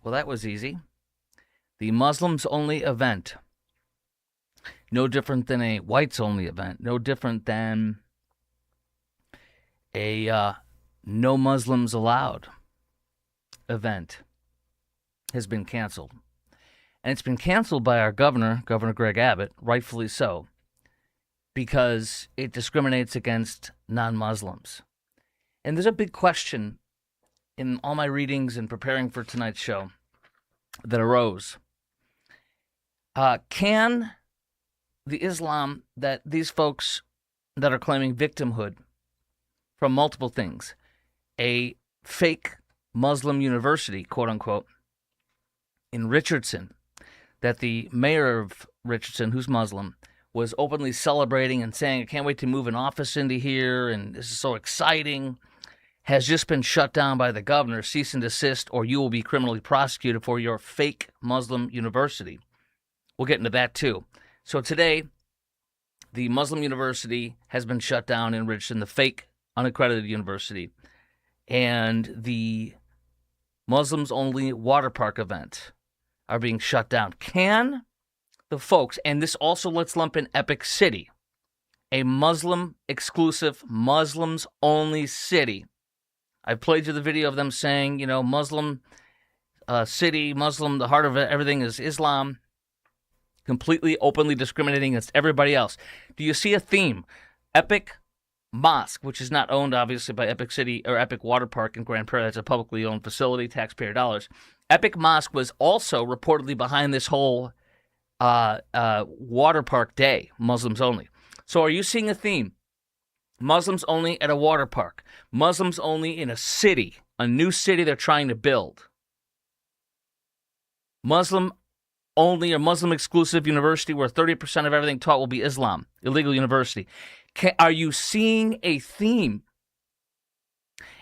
Well, that was easy. The Muslims-only event. No different than a whites-only event. No different than a no Muslims allowed event has been canceled. And it's been canceled by our governor, Governor Greg Abbott, rightfully so, because it discriminates against non-Muslims. And there's a big question in all my readings and preparing for tonight's show that arose. Can the Islam that these folks that are claiming victimhood from multiple things, a fake Muslim university, quote unquote, in Richardson, that the mayor of Richardson, who's Muslim, was openly celebrating and saying, I can't wait to move an office into here, and this is so exciting, has just been shut down by the governor, cease and desist, or you will be criminally prosecuted for your fake Muslim university. We'll get into that too. So today, the Muslim university has been shut down in Richardson, the fake unaccredited university, and the Muslims-only water park event are being shut down. Can the folks, and this also let's lump in Epic City, a Muslim-exclusive, Muslims-only city. I played you the video of them saying, Muslim city, Muslim, the heart of everything is Islam, completely openly discriminating against everybody else. Do you see a theme? Epic Mosque, which is not owned, obviously, by Epic City or Epic Water Park in Grand Prairie. That's a publicly owned facility, taxpayer dollars. Epic Mosque was also reportedly behind this whole water park day, Muslims only. So are you seeing a theme? Muslims only at a water park. Muslims only in a city, a new city they're trying to build. Muslim only or Muslim exclusive university where 30% of everything taught will be Islam, illegal university. Are you seeing a theme?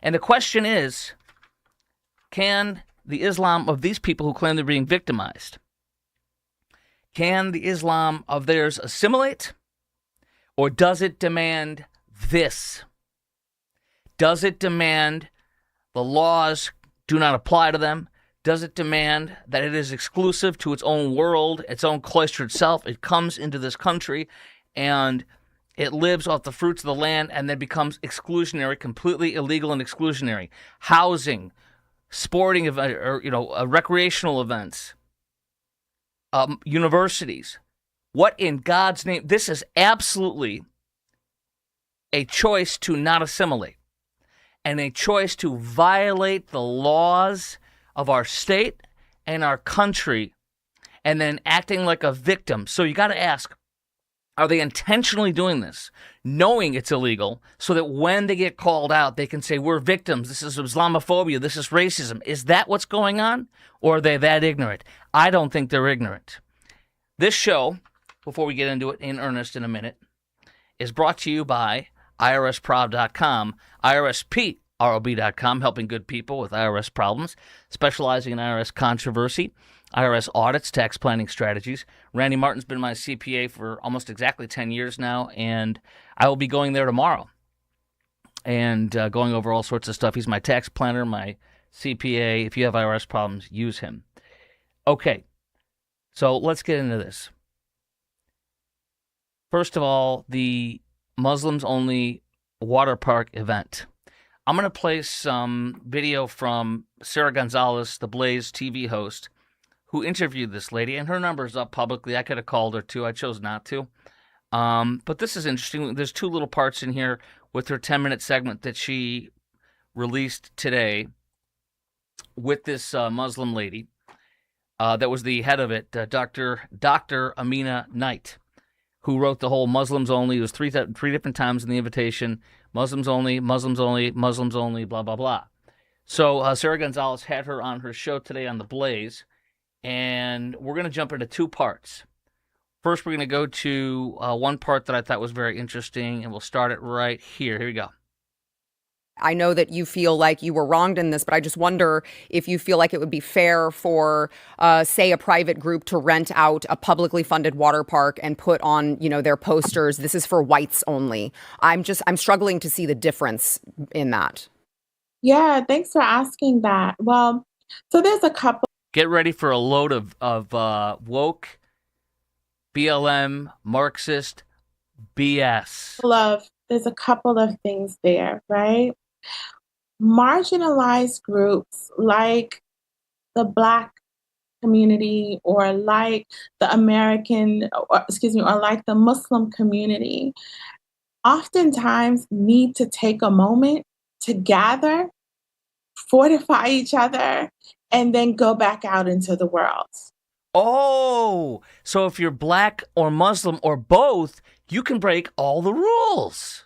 And the question is, can the Islam of these people who claim they're being victimized, can the Islam of theirs assimilate? Or does it demand this? Does it demand the laws do not apply to them? Does it demand that it is exclusive to its own world, its own cloistered self? It comes into this country and it lives off the fruits of the land and then becomes exclusionary, completely illegal and exclusionary. Housing, sporting event, or recreational events, universities. What in God's name? This is absolutely a choice to not assimilate and a choice to violate the laws of our state and our country and then acting like a victim. So you got to ask, are they intentionally doing this, knowing it's illegal, so that when they get called out, they can say, we're victims, this is Islamophobia, this is racism? Is that what's going on? Or are they that ignorant? I don't think they're ignorant. This show, before we get into it in earnest in a minute, is brought to you by IRSprob.com, IRSPROB.com, helping good people with IRS problems, specializing in IRS controversy, IRS audits, tax planning strategies. Randy Martin's been my CPA for almost exactly 10 years now, and I will be going there tomorrow and going over all sorts of stuff. He's my tax planner, my CPA. If you have IRS problems, use him. Okay, so let's get into this. First of all, the Muslims-only water park event. I'm going to play some video from Sarah Gonzalez, the Blaze TV host, who interviewed this lady, and her number's up publicly. I could have called her too. I chose not to. But this is interesting. There's two little parts in here with her 10-minute segment that she released today with this Muslim lady that was the head of it, Dr. Amina Knight, who wrote the whole Muslims only. It was three different times in the invitation. Muslims only, Muslims only, Muslims only, blah, blah, blah. So Sarah Gonzalez had her on her show today on The Blaze, and we're going to jump into two parts. First, we're going to go to one part that I thought was very interesting, and we'll start it right here. Here we go. I know that you feel like you were wronged in this, but I just wonder if you feel like it would be fair for, say, a private group to rent out a publicly funded water park and put on, their posters, this is for whites only. I'm struggling to see the difference in that. Yeah, thanks for asking that. Well, so there's a couple. Get ready for a load of woke, BLM, Marxist BS. There's a couple of things there, right? Marginalized groups like the Black community or like the or like the Muslim community oftentimes need to take a moment to gather, fortify each other, and then go back out into the world. Oh, so if you're Black or Muslim or both, you can break all the rules.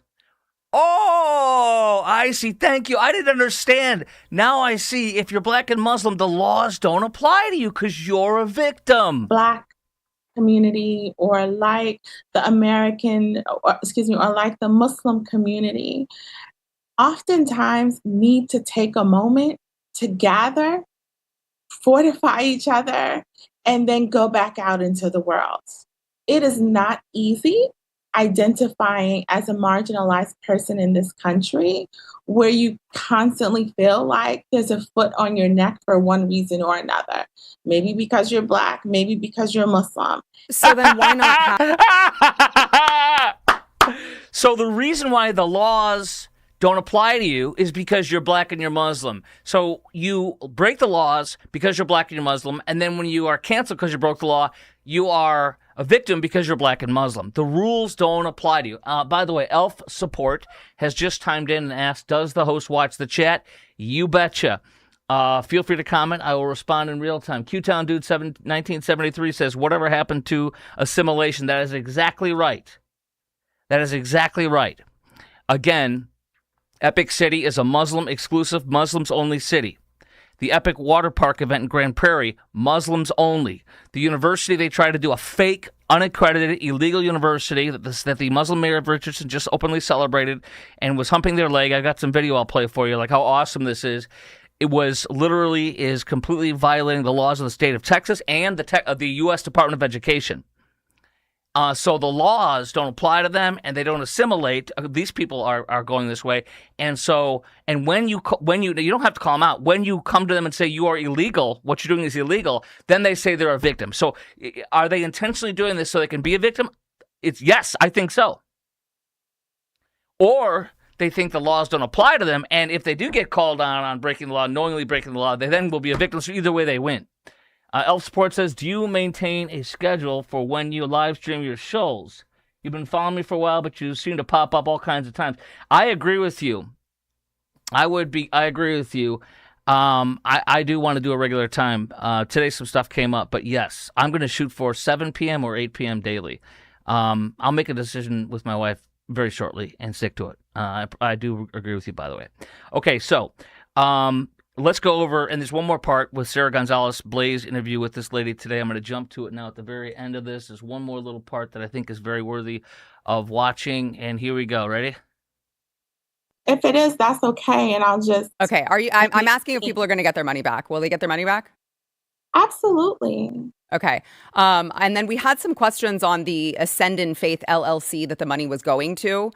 Oh, I see. Thank you. I didn't understand. Now I see. If you're Black and Muslim, the laws don't apply to you because you're a victim. Black community or like the or like the Muslim community oftentimes need to take a moment to gather, fortify each other, and then go back out into the world. It is not easy identifying as a marginalized person in this country where you constantly feel like there's a foot on your neck for one reason or another. Maybe because you're Black, maybe because you're Muslim. So then why not have... So the reason why the laws don't apply to you is because you're Black and you're Muslim. So you break the laws because you're Black and you're Muslim, and then when you are canceled because you broke the law, you are a victim because you're Black and Muslim. The rules don't apply to you. By the way, Elf Support has just chimed in and asked, does the host watch the chat? You betcha. Feel free to comment. I will respond in real time. Q-Town Dude 1973 says, whatever happened to assimilation? That is exactly right. That is exactly right. Again, Epic City is a Muslim-exclusive, Muslims-only city. The Epic Water Park event in Grand Prairie, Muslims only. The university, they try to do a fake, unaccredited, illegal university that the Muslim mayor of Richardson just openly celebrated and was humping their leg. I got some video I'll play for you, like how awesome this is. It was literally is completely violating the laws of the state of Texas and the U.S. Department of Education. So the laws don't apply to them, and they don't assimilate. These people are going this way, and when you don't have to call them out. When you come to them and say you are illegal, what you're doing is illegal, then they say they're a victim. So are they intentionally doing this so they can be a victim? It's yes, I think so. Or they think the laws don't apply to them, and if they do get called on breaking the law, knowingly breaking the law, they then will be a victim. So either way, they win. Elf Support says, do you maintain a schedule for when you live stream your shows? You've been following me for a while, but you seem to pop up all kinds of times. I agree with you. I agree with you. I do want to do a regular time. Today some stuff came up, but yes, I'm going to shoot for 7 p.m. or 8 p.m. daily. I'll make a decision with my wife very shortly and stick to it. I do agree with you, by the way. Okay, so... let's go over, and there's one more part with Sarah Gonzalez Blaze interview with this lady today. I'm going to jump to it now at the very end of this. There's one more little part that I think is very worthy of watching, and here we go. Ready? If it is, that's okay, and I'll just... Okay, I'm asking if people are going to get their money back. Will they get their money back? Absolutely. Okay. And then we had some questions on the Ascend in Faith LLC that the money was going to.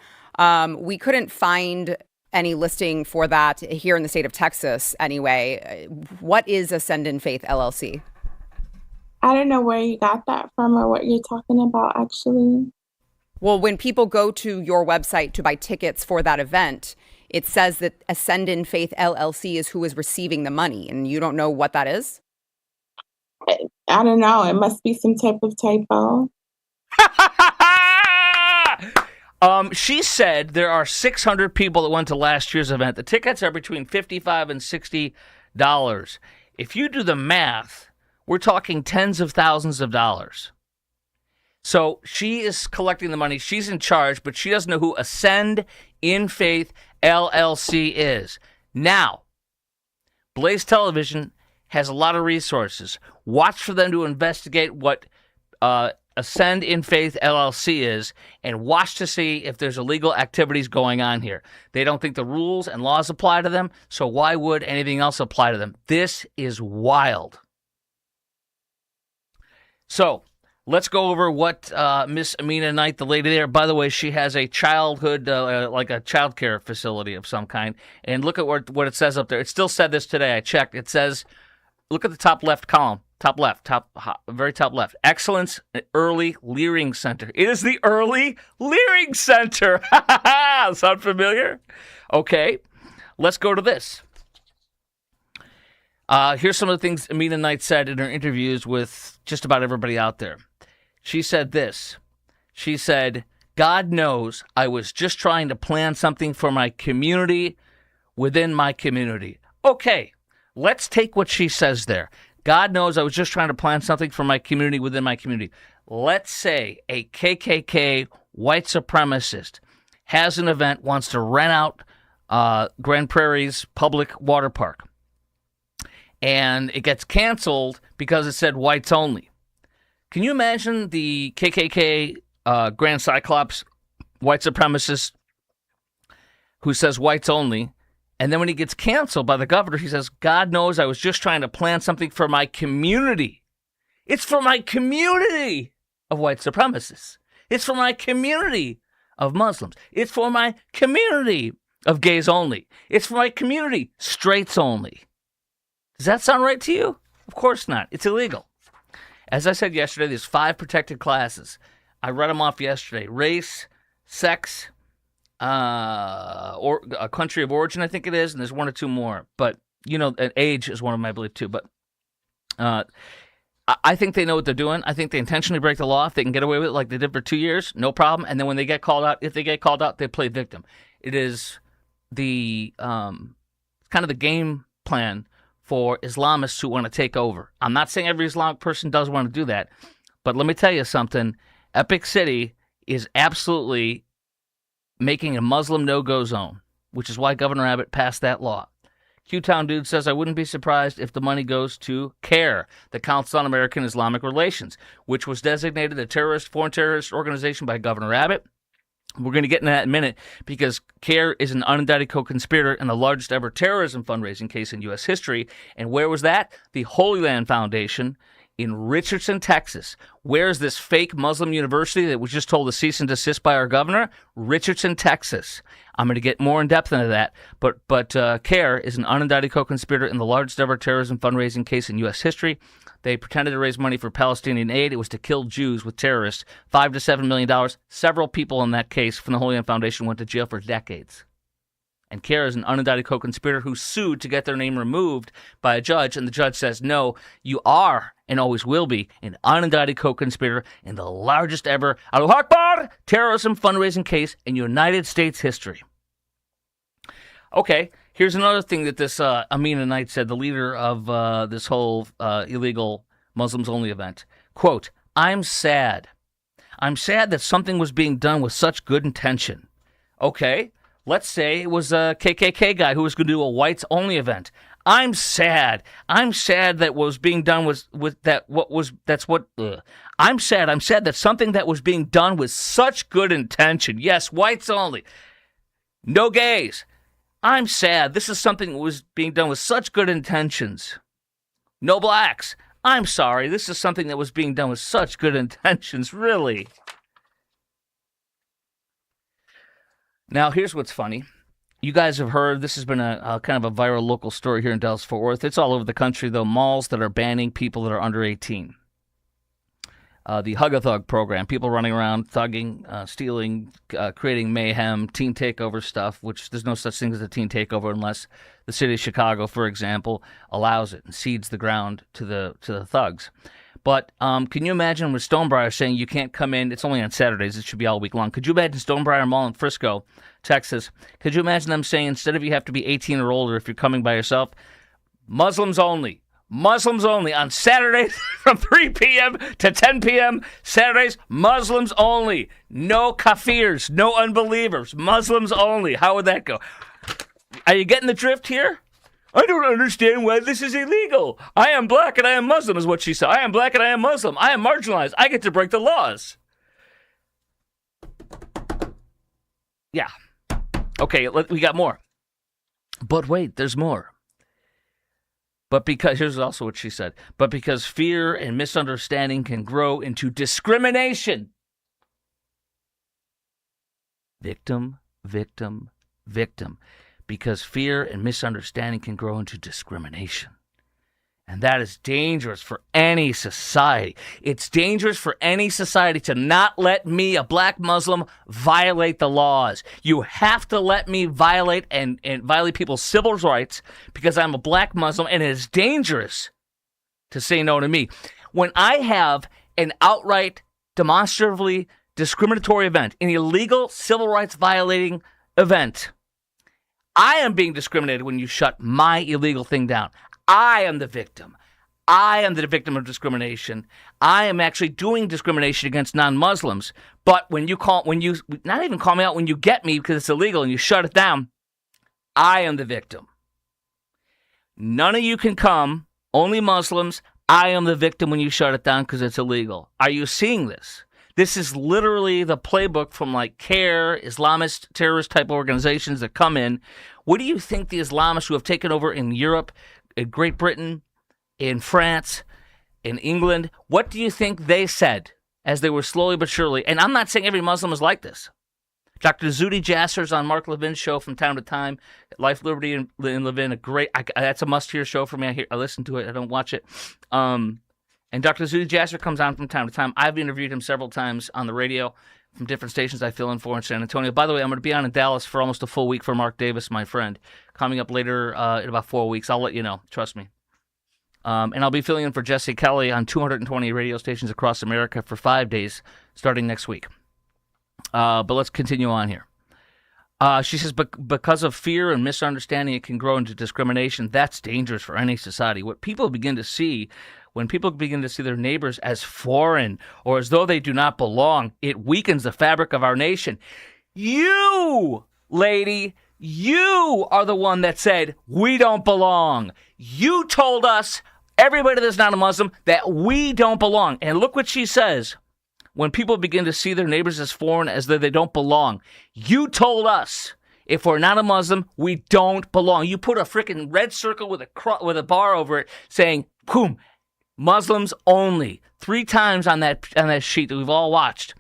We couldn't find any listing for that here in the state of Texas anyway. What is Ascend in Faith LLC? I don't know where you got that from or what you're talking about, actually. Well, when people go to your website to buy tickets for that event, it says that Ascend in Faith LLC is who is receiving the money, and you don't know what that is? I don't know. It must be some type of typo. She said there are 600 people that went to last year's event. The tickets are between $55 and $60. If you do the math, we're talking tens of thousands of dollars. So she is collecting the money. She's in charge, but she doesn't know who Ascend in Faith LLC is. Now, Blaze Television has a lot of resources. Watch for them to investigate what Ascend in Faith LLC is, and watch to see if there's illegal activities going on here. They don't think the rules and laws apply to them, so why would anything else apply to them? This is wild. So let's go over what Miss Amina Knight, the lady there, by the way, she has a childhood, like a child care facility of some kind, and look at what it says up there. It still said this today. I checked. It says Look at the top left column. Very top left. Excellence Early Leering Center. It is the Early Leering Center. Sound familiar? Okay, let's go to this. Here's some of the things Amina Knight said in her interviews with just about everybody out there. She said this. She said, God knows I was just trying to plan something for my community within my community. Okay, let's take what she says there. God knows I was just trying to plan something for my community within my community. Let's say a KKK white supremacist has an event, wants to rent out Grand Prairie's public water park, and it gets canceled because it said whites only. Can you imagine the KKK Grand Cyclops white supremacist who says whites only, and then when he gets canceled by the governor, he says, God knows I was just trying to plan something for my community. It's for my community of white supremacists. It's for my community of Muslims. It's for my community of gays only. It's for my community, straights only. Does that sound right to you? Of course not. It's illegal. As I said yesterday, there's 5 protected classes. I read them off yesterday. Race, sex, or a country of origin, I think it is, and there's 1 or 2 more. But, age is one of them, I believe, too. But I think they know what they're doing. I think they intentionally break the law. If they can get away with it like they did for 2 years, no problem. And then when they get called out, if they get called out, they play victim. It is the kind of the game plan for Islamists who want to take over. I'm not saying every Islamic person does want to do that, but let me tell you something. Epic City is absolutely making a Muslim no-go zone, which is why Governor Abbott passed that law. Q-Town Dude says, I wouldn't be surprised if the money goes to CARE, the Council on American Islamic Relations, which was designated a foreign terrorist organization by Governor Abbott. We're going to get into that in a minute because CARE is an unindicted co-conspirator in the largest ever terrorism fundraising case in U.S. history. And where was that? The Holy Land Foundation in Richardson, Texas. Where is this fake Muslim university that was just told to cease and desist by our governor? Richardson, Texas. I'm going to get more in depth into that. But CARE is an unindicted co-conspirator in the largest ever terrorism fundraising case in U.S. history. They pretended to raise money for Palestinian aid. It was to kill Jews with terrorists. $5 to $7 million. Several people in that case from the Holy Land Foundation went to jail for decades. And CARE is an unindicted co-conspirator who sued to get their name removed by a judge, and the judge says, no, you are and always will be an unindicted co-conspirator in the largest ever Allahu Akbar terrorism fundraising case in United States history. Okay, here's another thing that this Amina Knight said, the leader of this whole illegal Muslims-only event. Quote, I'm sad. I'm sad that something was being done with such good intention. Okay. Let's say it was a KKK guy who was going to do a whites-only event. I'm sad. I'm sad that what was being done I'm sad. I'm sad that something that was being done with such good intention. Yes, whites only. No gays. I'm sad. This is something that was being done with such good intentions. No blacks. I'm sorry. This is something that was being done with such good intentions. Really? Now, here's what's funny. You guys have heard, this has been a kind of a viral local story here in Dallas-Fort Worth. It's all over the country, though, malls that are banning people that are under 18. The Hug-a-Thug program, people running around, thugging, stealing, creating mayhem, teen takeover stuff, which there's no such thing as a teen takeover unless the city of Chicago, for example, allows it and cedes the ground to the thugs. But can you imagine with Stonebriar saying you can't come in, it's only on Saturdays, it should be all week long. Could you imagine Stonebriar Mall in Frisco, Texas, could you imagine them saying instead of you have to be 18 or older if you're coming by yourself, Muslims only on Saturdays from 3 p.m. to 10 p.m. Saturdays, Muslims only. No kafirs, no unbelievers, Muslims only. How would that go? Are you getting the drift here? I don't understand why this is illegal. I am black and I am Muslim is what she said. I am black and I am Muslim. I am marginalized. I get to break the laws. Yeah. Okay, we got more. But wait, there's more. But because, here's also what she said, but because fear and misunderstanding can grow into discrimination. Victim, victim, victim. Because fear and misunderstanding can grow into discrimination. And that is dangerous for any society. It's dangerous for any society to not let me, a black Muslim, violate the laws. You have to let me violate and violate people's civil rights because I'm a black Muslim, and it is dangerous to say no to me. When I have an outright, demonstratively discriminatory event, an illegal civil rights violating event, I am being discriminated when you shut my illegal thing down. I am the victim. I am the victim of discrimination. I am actually doing discrimination against non-Muslims. But when you not even call me out, when you get me because it's illegal and you shut it down, I am the victim. None of you can come, only Muslims. I am the victim when you shut it down because it's illegal. Are you seeing this? This is literally the playbook from like CAIR, Islamist terrorist type organizations that come in. What do you think the Islamists who have taken over in Europe, in Great Britain, in France, in England, what do you think they said as they were slowly but surely? And I'm not saying every Muslim is like this. Dr. Zuhdi Jasser's on Mark Levin's show from time to time. Life, Liberty, and Levin, that's a must-hear show for me. I listen to it. I don't watch it. And Dr. Zuhdi Jasser comes on from time to time. I've interviewed him several times on the radio from different stations I fill in for in San Antonio. By the way, I'm going to be on in Dallas for almost a full week for Mark Davis, my friend, coming up later in about 4 weeks. I'll let you know. Trust me. And I'll be filling in for Jesse Kelly on 220 radio stations across America for 5 days starting next week. But let's continue on here. She says, because of fear and misunderstanding, it can grow into discrimination. That's dangerous for any society. What people begin to see, when people begin to see their neighbors as foreign or as though they do not belong, it weakens the fabric of our nation. You, lady, you are the one that said, we don't belong. You told us, everybody that's not a Muslim, that we don't belong. And look what she says. When people begin to see their neighbors as foreign, as though they don't belong, you told us, if we're not a Muslim, we don't belong. You put a freaking red circle with a bar over it saying, boom, Muslims only. 3 times on that sheet that we've all watched.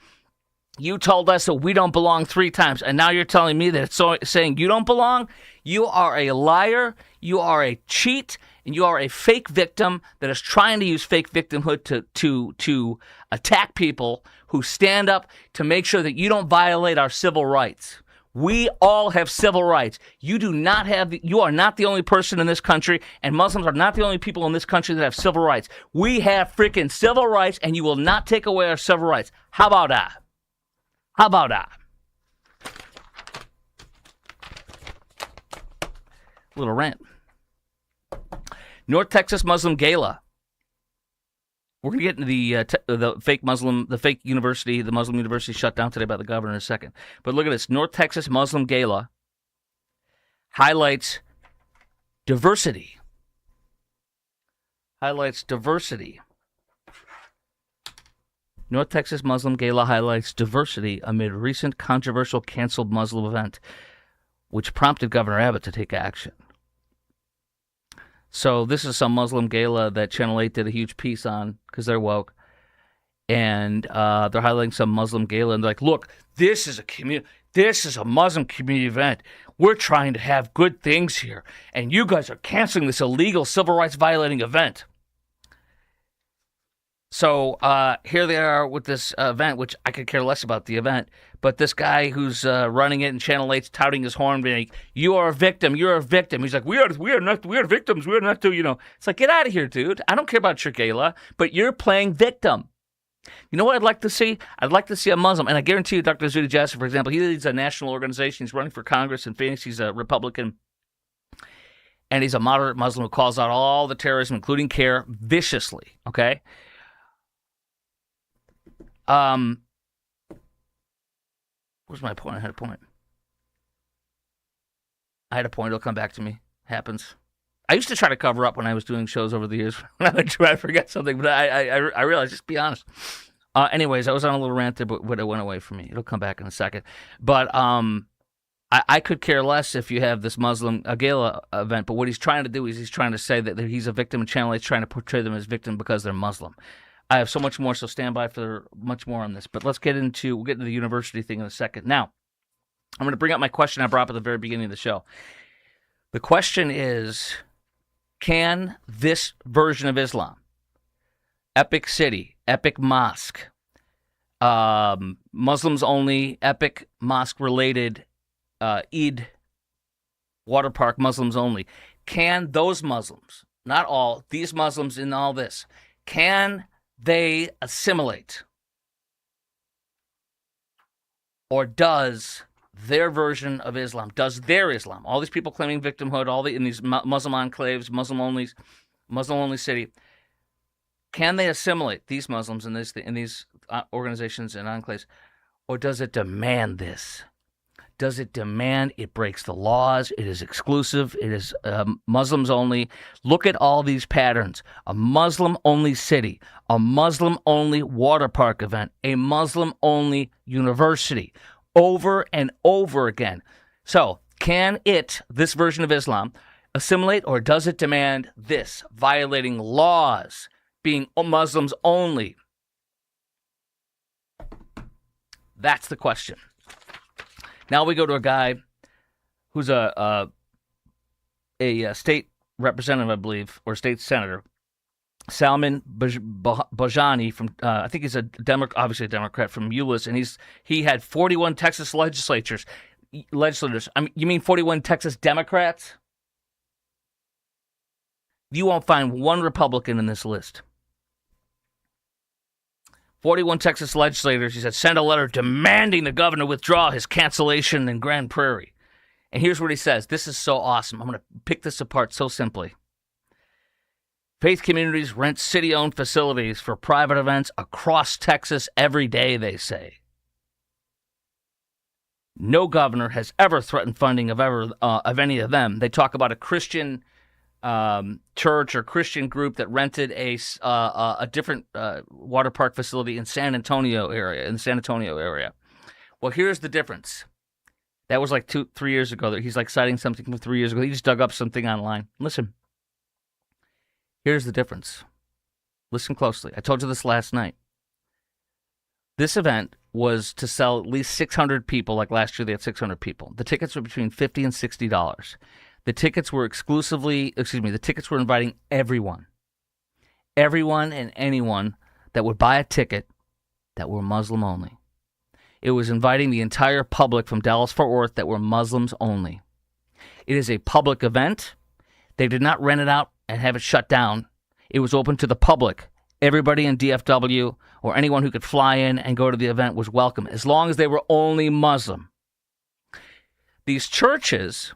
You told us that we don't belong 3 times, and now you're telling me that it's saying you don't belong? You are a liar, you are a cheat, and you are a fake victim that is trying to use fake victimhood to attack people who stand up to make sure that you don't violate our civil rights. We all have civil rights. You are not the only person in this country, and Muslims are not the only people in this country that have civil rights. We have freaking civil rights, and you will not take away our civil rights. How about that? How about that? Little rant. North Texas Muslim Gala. We're going to get into the fake university, the Muslim university shut down today by the governor in a second. But look at this. North Texas Muslim Gala highlights diversity. North Texas Muslim Gala highlights diversity amid recent controversial canceled Muslim event, which prompted Governor Abbott to take action. So this is some Muslim gala that Channel 8 did a huge piece on because they're woke. And they're highlighting some Muslim gala and they're like, look, this is a Muslim community event. We're trying to have good things here. And you guys are canceling this illegal civil rights violating event. So here they are with this event, which I could care less about the event. But this guy who's running it in Channel 8's touting his horn, being like, you are a victim, you're a victim. He's like, we are victims, we are not, It's like, get out of here, dude. I don't care about your gala, but you're playing victim. You know what I'd like to see? I'd like to see a Muslim, and I guarantee you Dr. Zuhdi Jasser, for example, he leads a national organization. He's running for Congress in Phoenix. He's a Republican. And he's a moderate Muslim who calls out all the terrorism, including CAIR, viciously, okay? Where's my point? I had a point. It'll come back to me. Happens. I used to try to cover up when I was doing shows over the years. When I would try to forget something, but I realized, just be honest. Anyways, I was on a little rant there, but it went away from me. It'll come back in a second. But I could care less if you have this Muslim gala event, but what he's trying to do is he's trying to say that he's a victim, and Channel 8's trying to portray them as victim because they're Muslim. I have so much more, so stand by for much more on this. But we'll get into the university thing in a second. Now, I'm going to bring up my question I brought up at the very beginning of the show. The question is, Can this version of Islam, Epic City, Epic Mosque, Muslims only, Epic Mosque related, Eid water park, Muslims only, can those Muslims, not all, these Muslims in all this, can they assimilate? Or does their version of Islam, does their Islam, all these people claiming victimhood, in these Muslim enclaves, Muslim only city, can they assimilate these Muslims in these organizations and enclaves, or does it demand this? Does it demand it breaks the laws? It is exclusive. It is Muslims only. Look at all these patterns. A Muslim-only city, a Muslim-only water park event, a Muslim-only university, over and over again. So can this version of Islam, assimilate, or does it demand this, violating laws, being Muslims only? That's the question. Now we go to a guy who's a state representative, I believe, or state senator, Salman Bajani from I think he's obviously a Democrat from Euless, and he had 41 Texas legislators. You mean 41 Texas Democrats? You won't find one Republican in this list. 41 Texas legislators, he said, send a letter demanding the governor withdraw his cancellation in Grand Prairie. And here's what he says. This is so awesome. I'm going to pick this apart so simply. Faith communities rent city-owned facilities for private events across Texas every day, they say. No governor has ever threatened funding of any of them. They talk about a Christian church or Christian group that rented a different water park facility in the San Antonio area. Well, here's the difference. That was like 2-3 years ago. He's like citing something from 3 years ago. He just dug up something online. Listen. Here's the difference. Listen closely. I told you this last night. This event was to sell at least 600 people. Like last year, they had 600 people. The tickets were between $50 and $60. The tickets were the tickets were inviting everyone and anyone that would buy a ticket that were Muslim only. It was inviting the entire public from Dallas-Fort Worth that were Muslims only. It is a public event. They did not rent it out and have it shut down. It was open to the public. Everybody in DFW or anyone who could fly in and go to the event was welcome, as long as they were only Muslim. These churches...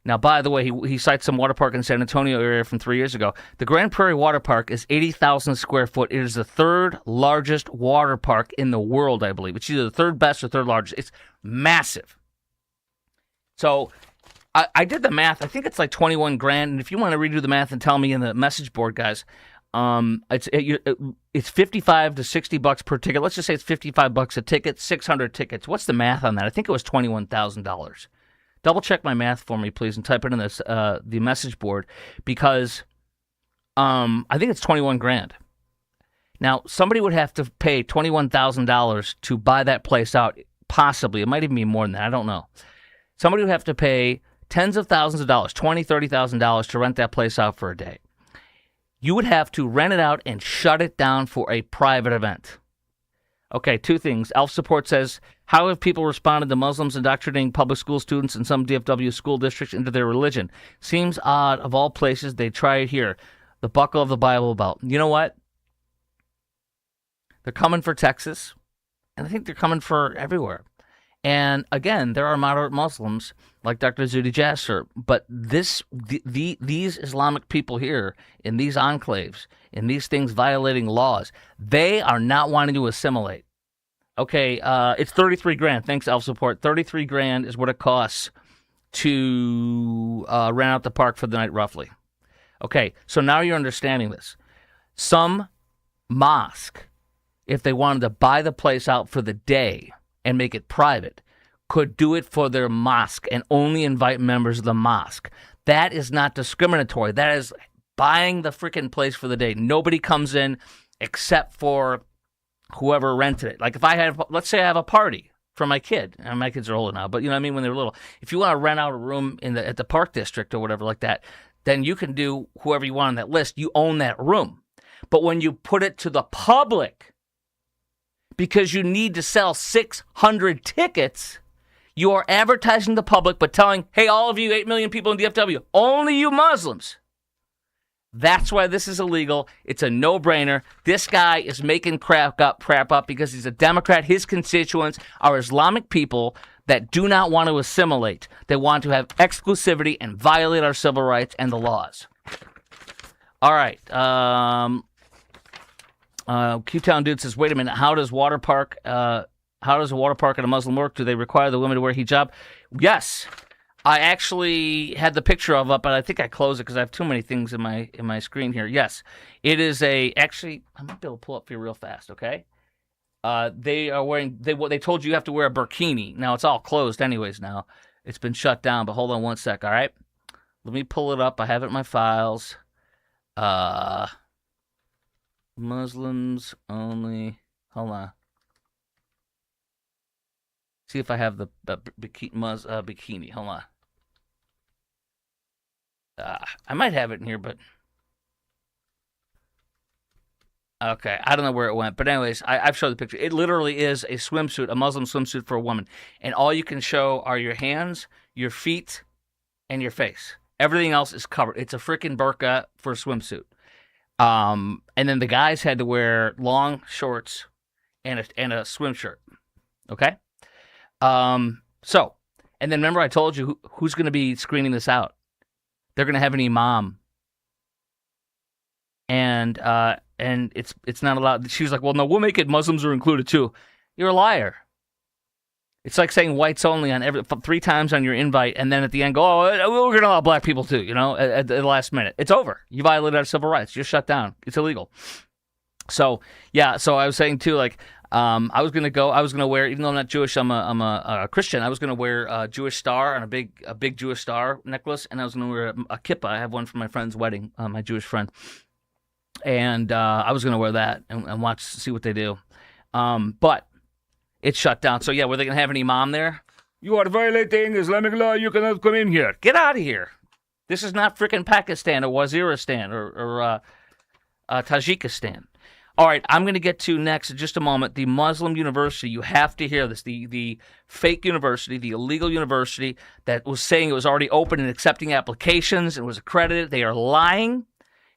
Now, by the way, he cites some water park in San Antonio area from 3 years ago. The Grand Prairie Water Park is 80,000 square foot. It is the third largest water park in the world, I believe. It's either the third best or third largest. It's massive. So I did the math. I think it's like 21 grand. And if you want to redo the math and tell me in the message board, guys, it's 55 to $60 per ticket. Let's just say it's $55 a ticket, 600 tickets. What's the math on that? I think it was $21,000. Double check my math for me, please, and type it in this the message board, because I think it's 21 grand. Now, somebody would have to pay $21,000 to buy that place out. Possibly, it might even be more than that. I don't know. Somebody would have to pay tens of thousands of dollars, $20,000, $30,000 to rent that place out for a day. You would have to rent it out and shut it down for a private event. Okay, two things. Elf Support says, how have people responded to Muslims indoctrinating public school students in some DFW school districts into their religion? Seems odd, of all places, they try it here. The buckle of the Bible Belt. You know what? They're coming for Texas, and I think they're coming for everywhere. And again, there are moderate Muslims like Dr. Zuhdi Jasser, but these Islamic people here in these enclaves, in these things violating laws, they are not wanting to assimilate. Okay, it's 33 grand. Thanks, Elf Support. 33 grand is what it costs to rent out the park for the night, roughly. Okay, so now you're understanding this. Some mosque, if they wanted to buy the place out for the day and make it private, could do it for their mosque and only invite members of the mosque. That is not discriminatory. That is buying the freaking place for the day. Nobody comes in except for whoever rented it. Like if let's say I have a party for my kid. And my kids are older now, but you know what I mean? When they were little, if you want to rent out a room at the park district or whatever like that, then you can do whoever you want on that list. You own that room. But when you put it to the public, because you need to sell 600 tickets, you are advertising the public, but telling, hey, all of you 8 million people in DFW, only you Muslims. That's why this is illegal. It's a no-brainer. This guy is making crap up because he's a Democrat. His constituents are Islamic people that do not want to assimilate. They want to have exclusivity and violate our civil rights and the laws. All right. Q-Town Dude says, wait a minute, how does a water park at a Muslim work? Do they require the women to wear hijab? Yes. I actually had the picture of it, but I think I closed it because I have too many things in my screen here. Yes. It is actually, I might be able to pull up for you real fast, okay? They are wearing, they told you have to wear a burkini. Now, it's all closed anyways now. It's been shut down, but hold on one sec, all right? Let me pull it up. I have it in my files. Muslims only. Hold on. See if I have the bikini. Hold on. I might have it in here, but okay, I don't know where it went. But anyways, I've showed the picture. It literally is a swimsuit, a Muslim swimsuit for a woman, and all you can show are your hands, your feet, and your face. Everything else is covered. It's a freaking burqa for a swimsuit. And then the guys had to wear long shorts and a swim shirt. Okay. So, and then remember I told you who's going to be screening this out. They're going to have an imam. And it's not allowed. She was like, well, no, we'll make it Muslims are included too. You're a liar. It's like saying whites only on 3 times on your invite, and then at the end go, oh, we're going to allow black people too, at the last minute. It's over. You violated our civil rights. You're shut down. It's illegal. So, yeah, so I was saying too, like, I was going to wear, even though I'm not Jewish, I'm a Christian, I was going to wear a Jewish star and a big Jewish star necklace, and I was going to wear a kippah. I have one for my friend's wedding, my Jewish friend. And I was going to wear that and see what they do. But it's shut down. So, yeah, were they going to have an imam there? You are violating Islamic law. You cannot come in here. Get out of here. This is not freaking Pakistan or Waziristan or Tajikistan. All right, I'm going to get to next in just a moment the Muslim university. You have to hear this. The fake university, the illegal university that was saying it was already open and accepting applications and was accredited. They are lying.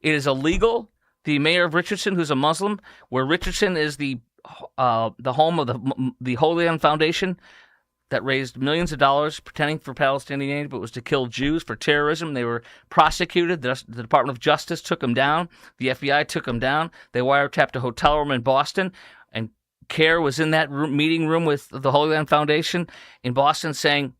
It is illegal. The mayor of Richardson, who's a Muslim, where Richardson is the home of the Holy Land Foundation that raised millions of dollars pretending for Palestinian aid, but was to kill Jews for terrorism. They were prosecuted. The Department of Justice took them down. The FBI took them down. They wiretapped a hotel room in Boston, and CARE was in that meeting room with the Holy Land Foundation in Boston saying,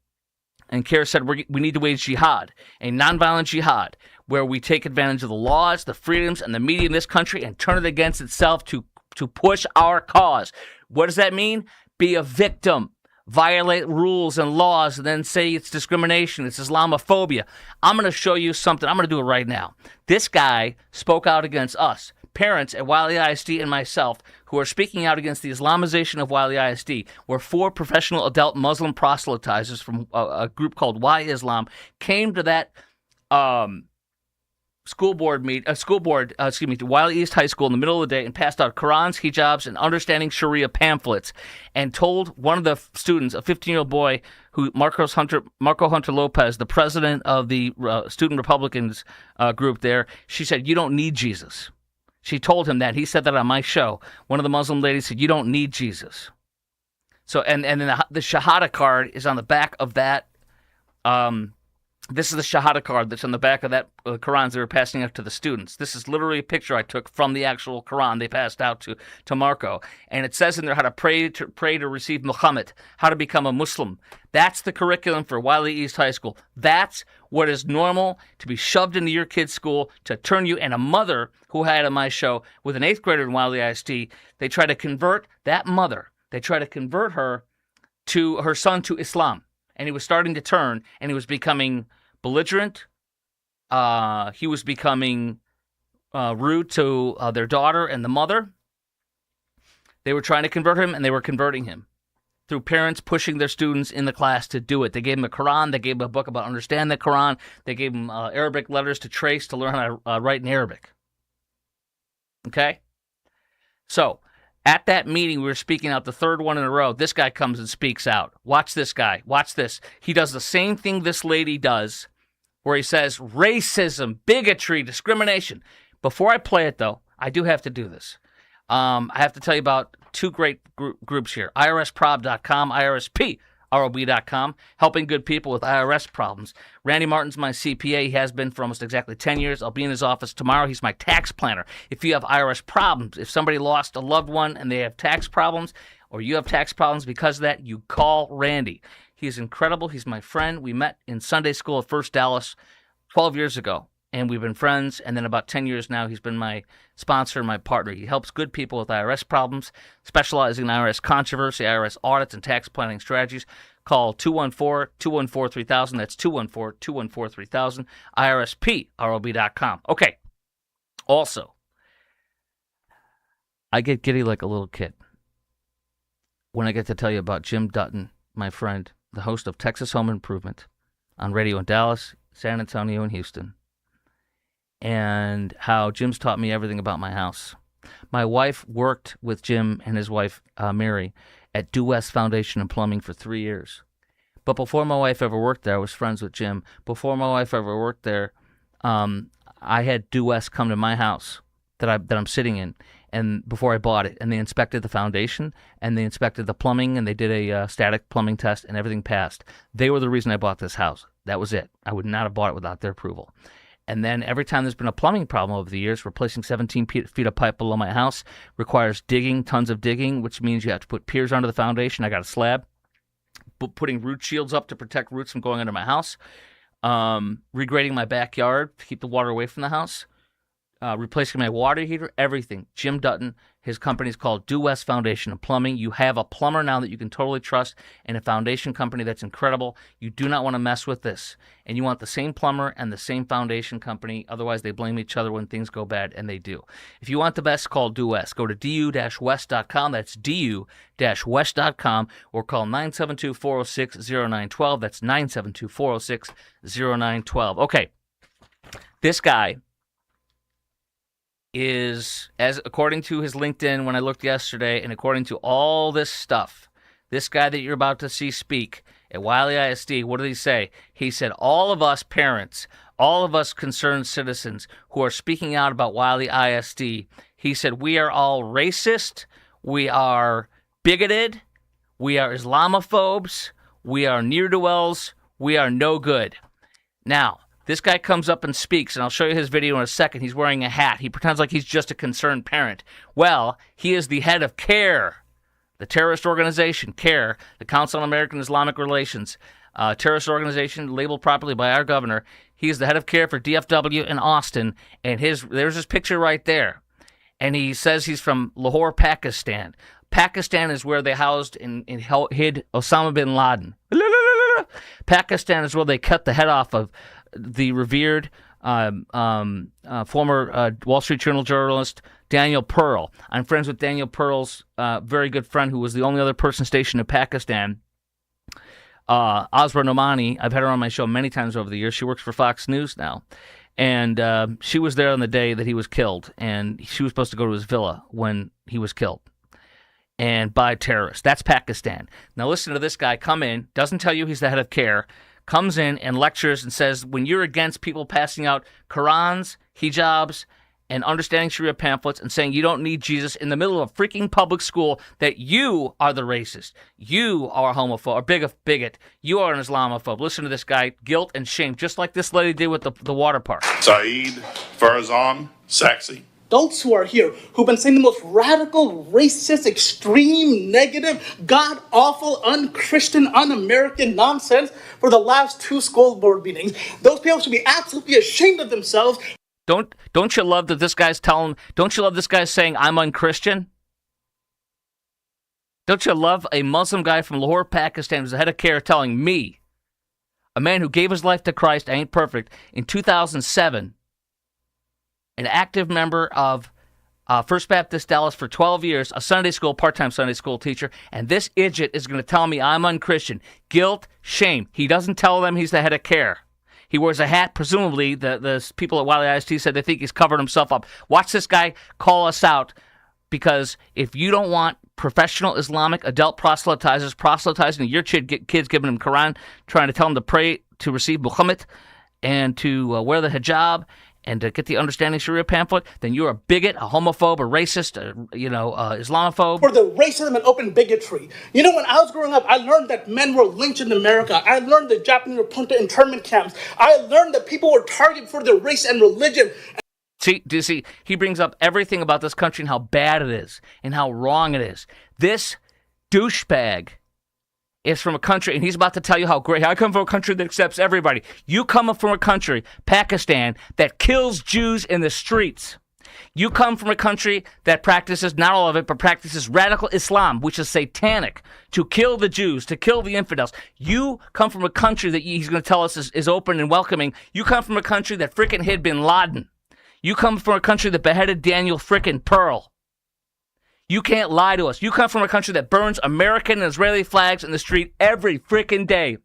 and CARE said, we need to wage jihad, a nonviolent jihad, where we take advantage of the laws, the freedoms, and the media in this country and turn it against itself to push our cause. What does that mean? Be a victim. Violate rules and laws and then say it's discrimination, it's Islamophobia. I'm going to show you something. I'm going to do it right now. This guy spoke out against us, parents at Wiley ISD and myself, who are speaking out against the Islamization of Wiley ISD, where 4 professional adult Muslim proselytizers from a group called Y Islam came to that to Wiley East High School in the middle of the day and passed out Qurans, hijabs, and understanding Sharia pamphlets, and told one of the students, a 15-year-old boy, Marco Hunter Lopez, the president of the Student Republicans group there, she said, you don't need Jesus. She told him that. He said that on my show. One of the Muslim ladies said, you don't need Jesus. So, and then the Shahada card is on the back of that. This is the Shahada card that's on the back of that Qurans they were passing out to the students. This is literally a picture I took from the actual Quran they passed out to Marco. And it says in there how to pray to receive Muhammad, how to become a Muslim. That's the curriculum for Wiley East High School. That's what is normal to be shoved into your kid's school to turn you. And a mother who I had on my show with an 8th grader in Wiley ISD, they try to convert that mother. They try to convert her son to Islam. And he was starting to turn, and he was becoming belligerent. He was becoming rude to their daughter and the mother. They were trying to convert him, and they were converting him through parents pushing their students in the class to do it. They gave them a Quran. They gave them a book about understanding the Quran. They gave them Arabic letters to trace to learn how to write in Arabic. Okay? So, at that meeting, we were speaking out the third one in a row. This guy comes and speaks out. Watch this guy. Watch this. He does the same thing this lady does, where he says racism, bigotry, discrimination. Before I play it, though, I do have to do this. I have to tell you about two great groups here, IRSprob.com, IRSPROB.com, helping good people with IRS problems. Randy Martin's my CPA. He has been for almost exactly 10 years. I'll be in his office tomorrow. He's my tax planner. If you have IRS problems, if somebody lost a loved one and they have tax problems, or you have tax problems because of that, you call Randy. He's incredible. He's my friend. We met in Sunday school at First Dallas 12 years ago. And we've been friends, and then about 10 years now, he's been my sponsor and my partner. He helps good people with IRS problems, specializing in IRS controversy, IRS audits, and tax planning strategies. Call 214-214-3000. That's 214-214-3000, IRSPROB.com. Okay. Also, I get giddy like a little kid when I get to tell you about Jim Dutton, my friend, the host of Texas Home Improvement on radio in Dallas, San Antonio, and Houston, and how Jim's taught me everything about my house. My wife worked with Jim and his wife, Mary, at Due West Foundation and Plumbing for 3 years. But before my wife ever worked there, I was friends with Jim. Before my wife ever worked there, I had Due West come to my house that I'm sitting in, and before I bought it, and they inspected the foundation, and they inspected the plumbing, and they did a static plumbing test, and everything passed. They were the reason I bought this house. That was it. I would not have bought it without their approval. And then every time there's been a plumbing problem over the years, replacing 17 feet of pipe below my house requires digging, tons of digging, which means you have to put piers under the foundation. I got a slab. Putting root shields up to protect roots from going under my house. Regrading my backyard to keep the water away from the house. Replacing my water heater, everything. Jim Dutton, his company is called Due West Foundation and Plumbing. You have a plumber now that you can totally trust and a foundation company that's incredible. You do not want to mess with this. And you want the same plumber and the same foundation company. Otherwise, they blame each other when things go bad, and they do. If you want the best, call Due West. Go to du-west.com. That's du-west.com, or call 972-406-0912. That's 972-406-0912. Okay, this guy is, as according to his LinkedIn when I looked yesterday, and according to all this stuff, this guy that you're about to see speak at Wiley ISD, what did he say? He said, all of us parents, all of us concerned citizens who are speaking out about Wiley ISD, he said, we are all racist, we are bigoted, we are Islamophobes, we are ne'er-do-wells, we are no good. Now, this guy comes up and speaks, and I'll show you his video in a second. He's wearing a hat. He pretends like he's just a concerned parent. Well, he is the head of CARE, the terrorist organization, CARE, the Council on American Islamic Relations, terrorist organization labeled properly by our governor. He is the head of CARE for DFW in Austin, and there's his picture right there. And he says he's from Lahore, Pakistan. Pakistan is where they housed and hid Osama bin Laden. Pakistan is where they cut the head off of the revered former Wall Street Journal journalist Daniel Pearl. I'm friends with Daniel Pearl's very good friend, who was the only other person stationed in Pakistan, Asra Nomani. I've had her on my show many times over the years. She works for Fox News now. And she was there on the day that he was killed, and she was supposed to go to his villa when he was killed, and by terrorists. That's Pakistan. Now listen to this guy come in, doesn't tell you he's the head of CARE, comes in and lectures and says, when you're against people passing out Qurans, hijabs, and understanding Sharia pamphlets and saying you don't need Jesus in the middle of a freaking public school, that you are the racist. You are a homophobe, or bigot. You are an Islamophobe. Listen to this guy, guilt and shame, just like this lady did with the water park. Saeed, Farazan, Saxi. Adults who are here who've been saying the most radical, racist, extreme, negative, god-awful, un-Christian, un-American nonsense for the last 2 school board meetings. Those people should be absolutely ashamed of themselves. Don't you love that this guy's telling? Don't you love this guy saying I'm un-Christian? Don't you love a Muslim guy from Lahore, Pakistan, who's the head of CARE, telling me, a man who gave his life to Christ, I ain't perfect, in 2007, an active member of First Baptist Dallas for 12 years, a Sunday school, part-time Sunday school teacher, and this idiot is going to tell me I'm unchristian. Guilt, shame. He doesn't tell them he's the head of CARE. He wears a hat. Presumably, the people at Wiley ISD said they think he's covered himself up. Watch this guy call us out, because if you don't want professional Islamic adult proselytizers proselytizing your kids, giving them Quran, trying to tell them to pray to receive Muhammad and to wear the hijab and to get the Understanding Sharia pamphlet, then you're a bigot, a homophobe, a racist, Islamophobe. For the racism and open bigotry. You know, when I was growing up, I learned that men were lynched in America. I learned the Japanese were put into internment camps. I learned that people were targeted for their race and religion. See, do you see? He brings up everything about this country and how bad it is and how wrong it is. This douchebag is from a country, and he's about to tell you how great. I come from a country that accepts everybody. You come from a country, Pakistan, that kills Jews in the streets. You come from a country that practices, not all of it, but practices radical Islam, which is satanic, to kill the Jews, to kill the infidels. You come from a country that he's going to tell us is open and welcoming. You come from a country that frickin' hid bin Laden. You come from a country that beheaded Daniel frickin' Pearl. You can't lie to us. You come from a country that burns American and Israeli flags in the street every frickin' day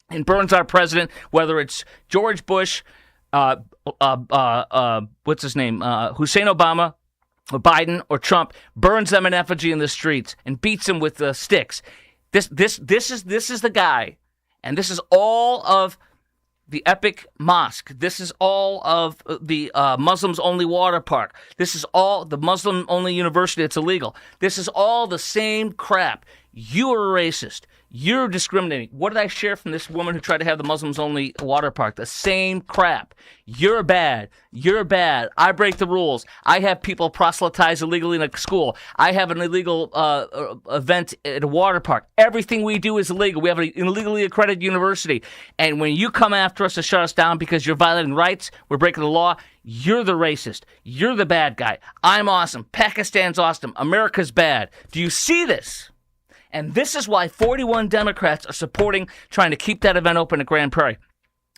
and burns our president, whether it's George Bush, what's his name, Hussein Obama, or Biden, or Trump, burns them in effigy in the streets and beats them with sticks. This is the guy, and this is all of the Epic Mosque. This is all of the Muslims-only water park. This is all the Muslim-only university that's illegal. This is all the same crap. You're a racist. You're discriminating. What did I share from this woman who tried to have the Muslims-only water park? The same crap. You're bad. You're bad. I break the rules. I have people proselytize illegally in a school. I have an illegal event at a water park. Everything we do is illegal. We have an illegally accredited university. And when you come after us to shut us down because you're violating rights, we're breaking the law, you're the racist. You're the bad guy. I'm awesome. Pakistan's awesome. America's bad. Do you see this? And this is why 41 Democrats are supporting trying to keep that event open at Grand Prairie.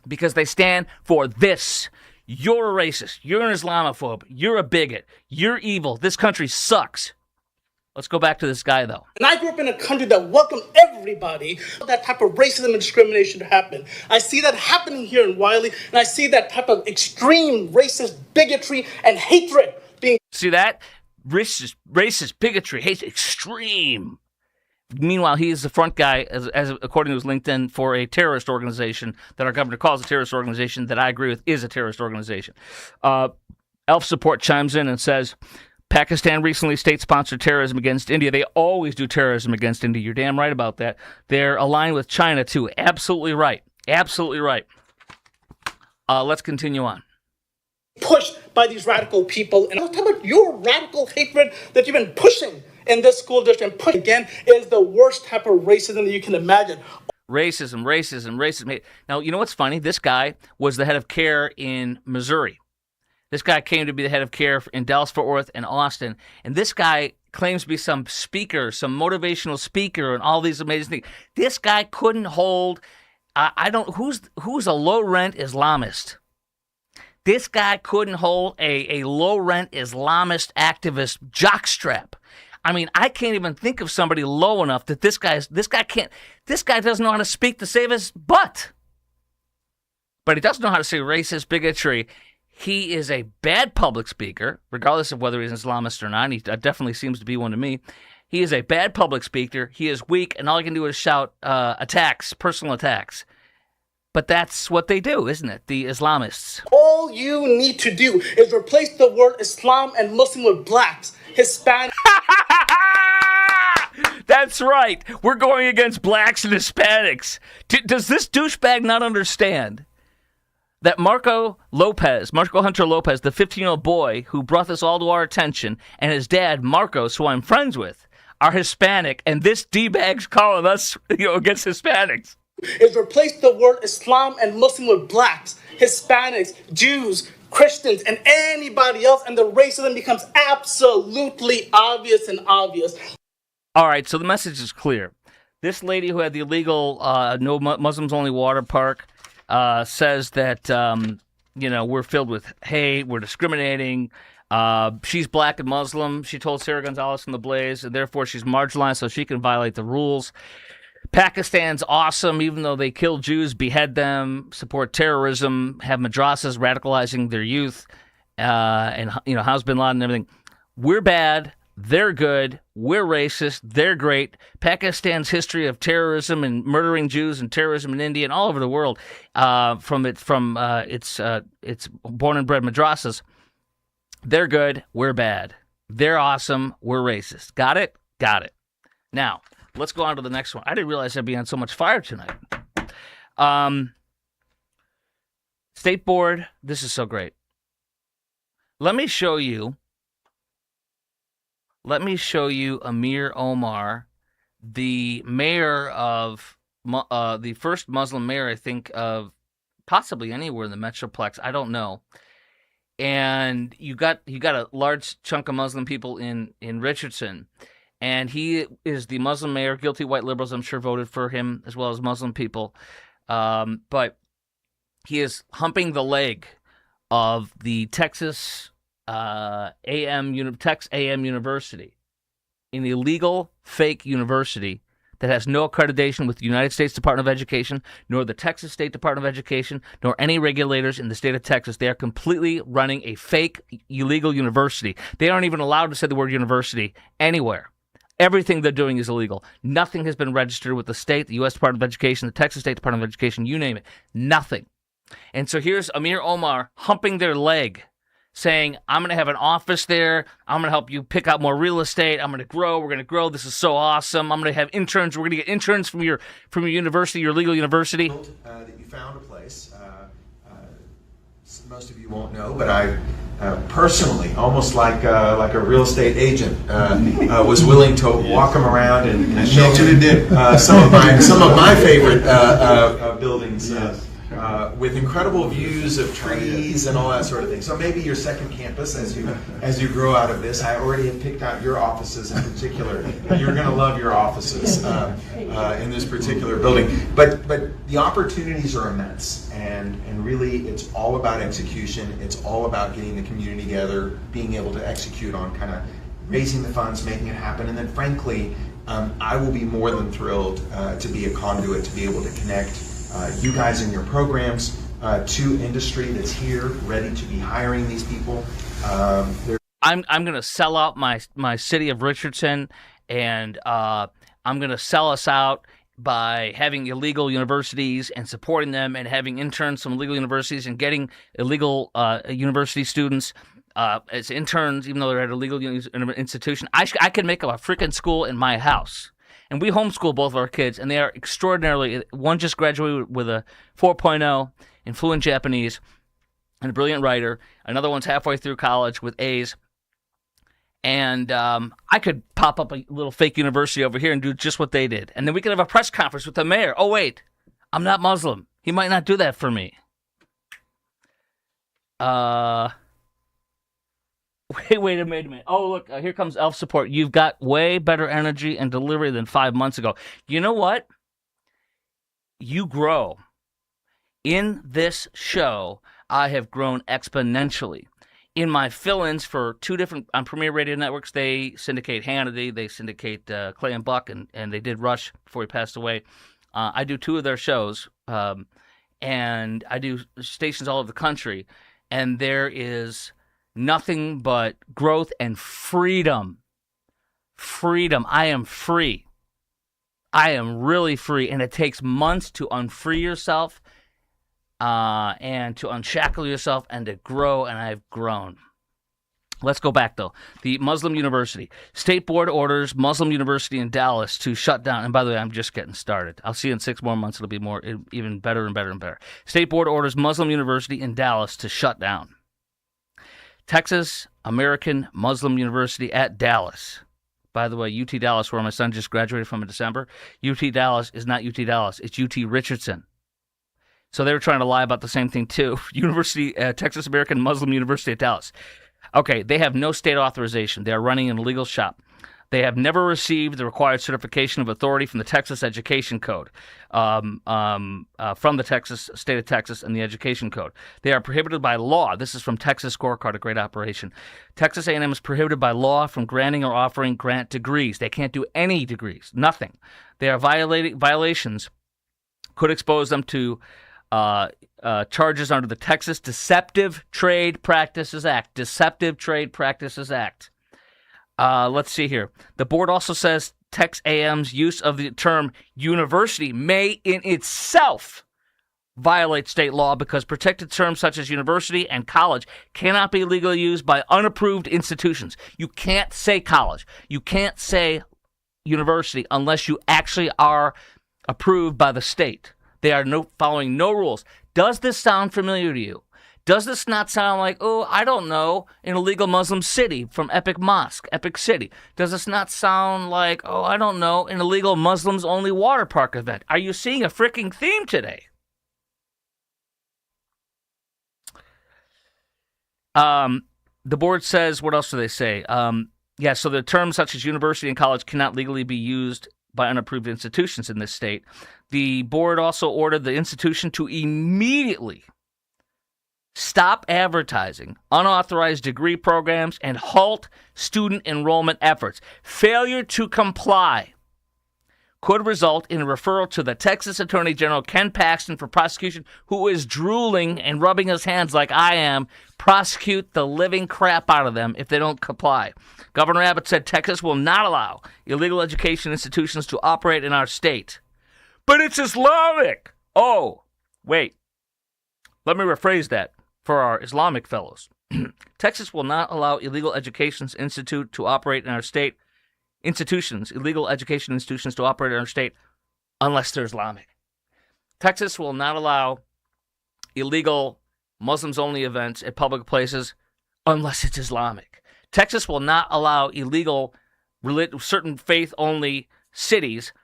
Because they stand for this. You're a racist. You're an Islamophobe. You're a bigot. You're evil. This country sucks. Let's go back to this guy, though. And I grew up in a country that welcomed everybody. That type of racism and discrimination to happen. I see that happening here in Wiley, and I see that type of extreme racist bigotry and hatred being... See that? Racist bigotry, hate, extreme. Meanwhile, he is the front guy, as according to his LinkedIn, for a terrorist organization that our governor calls a terrorist organization that I agree with is a terrorist organization. Elf Support chimes in and says, Pakistan recently state-sponsored terrorism against India. They always do terrorism against India. You're damn right about that. They're aligned with China, too. Absolutely right. Absolutely right. Let's continue on. Pushed by these radical people. And I'll talk about your radical hatred that you've been pushing in this school district, and push again, is the worst type of racism that you can imagine. Racism. Now, you know what's funny? This guy was the head of CARE in Missouri. This guy came to be the head of CARE in Dallas-Fort Worth and Austin. And this guy claims to be some speaker, some motivational speaker, and all these amazing things. This guy couldn't hold, who's a low-rent Islamist? This guy couldn't hold a low-rent Islamist activist jockstrap. I mean, I can't even think of somebody low enough that this guy doesn't know how to speak to save his butt. But he does know how to say racist bigotry. He is a bad public speaker, regardless of whether he's an Islamist or not. He definitely seems to be one to me. He is a bad public speaker. He is weak, and all he can do is shout attacks, personal attacks. But that's what they do, isn't it? The Islamists. All you need to do is replace the word Islam and Muslim with blacks, Hispanic. That's right. We're going against blacks and Hispanics. Does this douchebag not understand that Marco Hunter Lopez, the 15-year-old boy who brought this all to our attention, and his dad, Marcos, who I'm friends with, are Hispanic, and this D-bag's calling us against Hispanics? Is replace the word Islam and Muslim with blacks, Hispanics, Jews, Christians, and anybody else, and the racism becomes absolutely obvious. All right, so the message is clear. This lady who had the illegal no Muslims-only water park says that, we're filled with hate, we're discriminating, She's black and Muslim. She told Sarah Gonzalez from The Blaze, and therefore she's marginalized, so she can violate the rules. Pakistan's awesome, even though they kill Jews, behead them, support terrorism, have madrasas radicalizing their youth, and house bin Laden and everything. We're bad. They're good. We're racist. They're great. Pakistan's history of terrorism and murdering Jews and terrorism in India and all over the world, from its born and bred madrasas. They're good. We're bad. They're awesome. We're racist. Got it? Got it. Now, let's go on to the next one. I didn't realize I'd be on so much fire tonight. State Board, this is so great. Let me show you Amir Omar, the mayor of, the first Muslim mayor, I think, of possibly anywhere in the Metroplex. I don't know. And you got a large chunk of Muslim people in Richardson. And he is the Muslim mayor. Guilty white liberals, I'm sure, voted for him, as well as Muslim people. But he is humping the leg of the Texas A&M University, an illegal, fake university that has no accreditation with the United States Department of Education, nor the Texas State Department of Education, nor any regulators in the state of Texas. They are completely running a fake, illegal university. They aren't even allowed to say the word university anywhere. Everything they're doing is illegal. Nothing has been registered with the state, the U.S. Department of Education, the Texas State Department of Education, you name it. Nothing. And so here's Amir Omar humping their leg, saying, I'm going to have an office there. I'm going to help you pick out more real estate. I'm going to grow. We're going to grow. This is so awesome. I'm going to have interns. We're going to get interns from your university, your legal university. That you found a place. Most of you won't know, but I personally, almost like a real estate agent, was willing to walk them around and show them some of my favorite buildings. Yes. With incredible views of trees and all that sort of thing. So maybe your second campus, as you grow out of this, I already have picked out your offices in particular. You're going to love your offices in this particular building. But the opportunities are immense, and really it's all about execution. It's all about getting the community together, being able to execute on kind of raising the funds, making it happen, and then frankly, I will be more than thrilled to be a conduit to be able to connect you guys in your programs to industry that's here, ready to be hiring these people. I'm going to sell out my city of Richardson, and I'm going to sell us out by having illegal universities and supporting them, and having interns from illegal universities and getting illegal university students as interns, even though they're at a legal institution. I can make up a freaking school in my house. And we homeschool both of our kids, and they are extraordinarily. One just graduated with a 4.0 in fluent Japanese and a brilliant writer. Another one's halfway through college with A's. And I could pop up a little fake university over here and do just what they did. And then we could have a press conference with the mayor. Oh, wait, I'm not Muslim. He might not do that for me. Wait a minute. Oh, look, here comes Elf Support. You've got way better energy and delivery than 5 months ago. You know what? You grow. In this show, I have grown exponentially. In my fill-ins for two different, on Premier Radio Networks, they syndicate Hannity, they syndicate Clay and Buck, and they did Rush before he passed away. I do two of their shows, and I do stations all over the country, and there is nothing but growth and freedom. Freedom. I am free. I am really free. And it takes months to unfree yourself and to unshackle yourself and to grow. And I've grown. Let's go back, though. The Muslim University. State Board orders Muslim University in Dallas to shut down. And by the way, I'm just getting started. I'll see you in 6 more months. It'll be even better and better and better. State Board orders Muslim University in Dallas to shut down. Texas American Muslim University at Dallas. By the way, UT Dallas, where my son just graduated from in December, UT Dallas is not UT Dallas. It's UT Richardson. So they were trying to lie about the same thing, too. Texas American Muslim University at Dallas. Okay, they have no state authorization. They are running an illegal shop. They have never received the required certification of authority from the Texas Education Code, from the state of Texas and the Education Code. They are prohibited by law. This is from Texas Scorecard, a great operation. Texas A&M is prohibited by law from granting or offering grant degrees. They can't do any degrees, nothing. They are violations could expose them to charges under the Texas Deceptive Trade Practices Act. Deceptive Trade Practices Act. Let's see here. The board also says Tex A&M's use of the term university may in itself violate state law because protected terms such as university and college cannot be legally used by unapproved institutions. You can't say college. You can't say university unless you actually are approved by the state. They are following no rules. Does this sound familiar to you? Does this not sound like, oh, I don't know, an illegal Muslim city from Epic Mosque, Epic City? Does this not sound like, oh, I don't know, an illegal Muslims-only water park event? Are you seeing a freaking theme today? The board says, what else do they say? So the terms such as university and college cannot legally be used by unapproved institutions in this state. The board also ordered the institution to immediately stop advertising unauthorized degree programs and halt student enrollment efforts. Failure to comply could result in a referral to the Texas Attorney General Ken Paxton for prosecution, who is drooling and rubbing his hands like I am. Prosecute the living crap out of them if they don't comply. Governor Abbott said Texas will not allow illegal education institutions to operate in our state. But it's Islamic. Oh, wait. Let me rephrase that for our Islamic fellows. Texas will not allow illegal education institutions to operate in our state. Illegal education institutions to operate in our state unless they're Islamic. Texas will not allow illegal Muslims-only events at public places unless it's Islamic. Texas will not allow illegal certain faith-only cities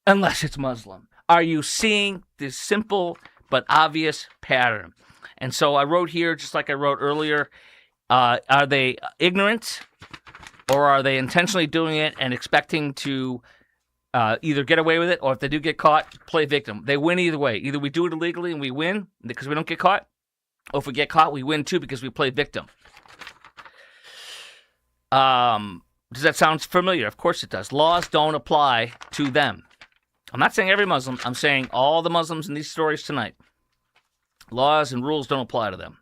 unless it's Muslim. Are you seeing this simple but obvious pattern? And so I wrote here, just like I wrote earlier, are they ignorant or are they intentionally doing it and expecting to either get away with it, or if they do get caught, play victim? They win either way. Either we do it illegally and we win because we don't get caught, or if we get caught, we win too because we play victim. Does that sound familiar? Of course it does. Laws don't apply to them. I'm not saying every Muslim. I'm saying all the Muslims in these stories tonight. Laws and rules don't apply to them.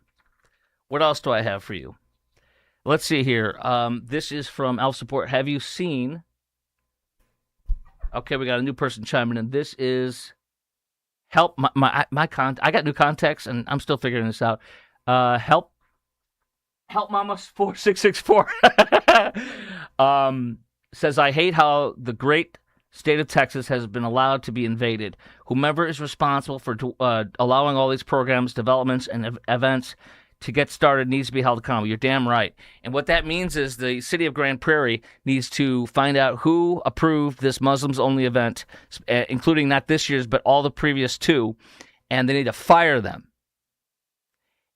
What else do I have for you? Let's see here. This is from Elf Support. Have you seen... Okay, we got a new person chiming in. This is... Help I got new context, and I'm still figuring this out. Help Mama 4664 says, I hate how the great state of Texas has been allowed to be invaded. Whomever is responsible for allowing all these programs, developments, and events to get started needs to be held accountable. You're damn right. And what that means is the city of Grand Prairie needs to find out who approved this Muslims-only event, including not this year's, but all the previous two, and they need to fire them.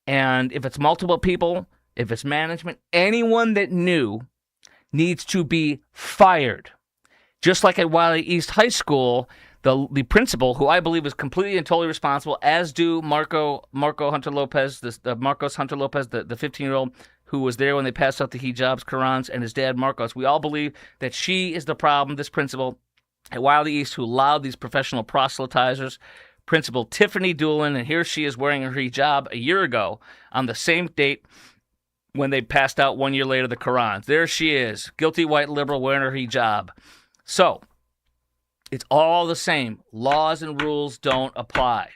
And if it's multiple people, if it's management, anyone that knew needs to be fired. Just like at Wiley East High School, the principal, who I believe is completely and totally responsible, as do Marcos Hunter Lopez, the 15-year-old who was there when they passed out the hijabs, Qurans, and his dad, Marcos. We all believe that she is the problem, this principal at Wiley East, who allowed these professional proselytizers. Principal Tiffany Doolin, and here she is wearing her hijab a year ago on the same date when they passed out 1 year later the Qurans. There she is, guilty white liberal wearing her hijab. So, it's all the same. Laws and rules don't apply.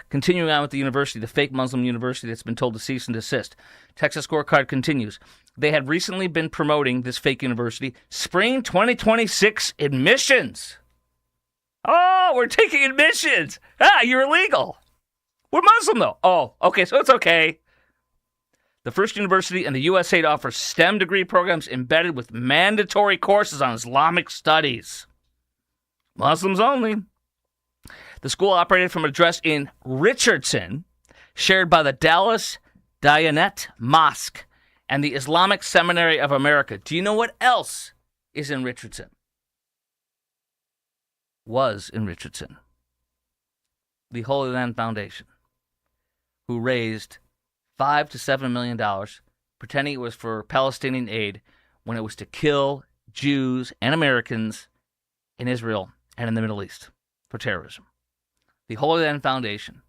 Continuing on with the university, the fake Muslim university that's been told to cease and desist. Texas Scorecard continues. They had recently been promoting this fake university, spring 2026 admissions. Oh, we're taking admissions. You're illegal. We're Muslim, though. Oh, okay, so it's okay. The first university in the USA to offer STEM degree programs embedded with mandatory courses on Islamic studies. Muslims only. The school operated from an address in Richardson, shared by the Dallas Diyanet Mosque, and the Islamic Seminary of America. Do you know what else is in Richardson? Was in Richardson. The Holy Land Foundation, who raised $5 to $7 million, pretending it was for Palestinian aid when it was to kill Jews and Americans in Israel and in the Middle East for terrorism. The Holy Land Foundation,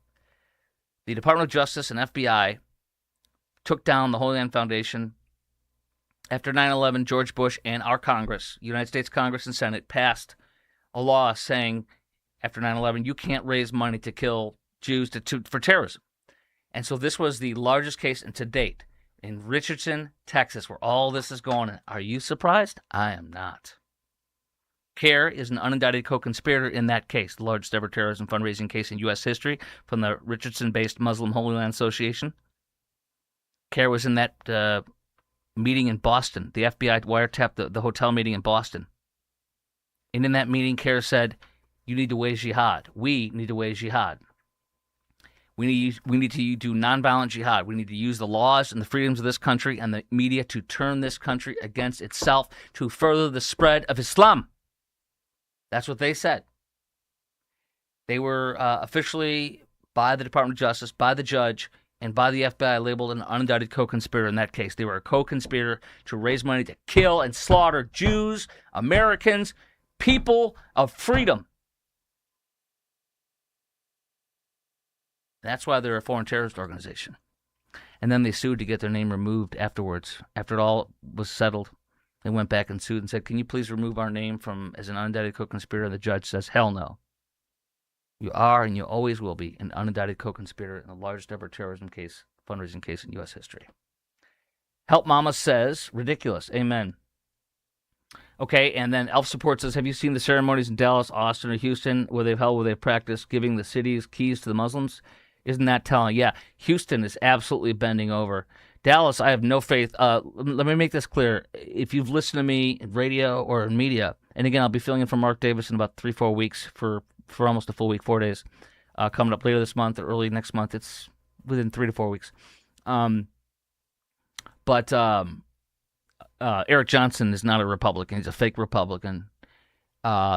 the Department of Justice and FBI took down the Holy Land Foundation after 9/11. George Bush and our Congress, United States Congress and Senate, passed a law saying after 9/11 you can't raise money to kill Jews for terrorism. And so this was the largest case to date in Richardson, Texas, where all this is going on. Are you surprised? I am not. CARE is an unindicted co-conspirator in that case, the largest ever terrorism fundraising case in U.S. history from the Richardson-based Muslim Holy Land Association. CARE was in that meeting in Boston. The FBI wiretapped the hotel meeting in Boston. And in that meeting, CARE said, you need to wage jihad. We need to wage jihad. We need to do nonviolent jihad. We need to use the laws and the freedoms of this country and the media to turn this country against itself to further the spread of Islam. That's what they said. They were officially, by the Department of Justice, by the judge, and by the FBI, labeled an unindicted co-conspirator in that case. They were a co-conspirator to raise money to kill and slaughter Jews, Americans, people of freedom. That's why they're a foreign terrorist organization. And then they sued to get their name removed afterwards. After it all was settled, they went back and sued and said, can you please remove our name as an unindicted co-conspirator? The judge says, hell no. You are and you always will be an unindicted co-conspirator in the largest ever terrorism case, fundraising case in U.S. history. Help Mama says, ridiculous. Amen. Okay, and then Elf Support says, have you seen the ceremonies in Dallas, Austin, or Houston where they've practiced giving the city's keys to the Muslims? Isn't that telling? Yeah, Houston is absolutely bending over. Dallas, I have no faith. Let me make this clear. If you've listened to me in radio or in media, and again, I'll be filling in for Mark Davis in about 3-4 weeks for almost a full week, 4 days, coming up later this month or early next month. It's within 3 to 4 weeks. But Eric Johnson is not a Republican. He's a fake Republican.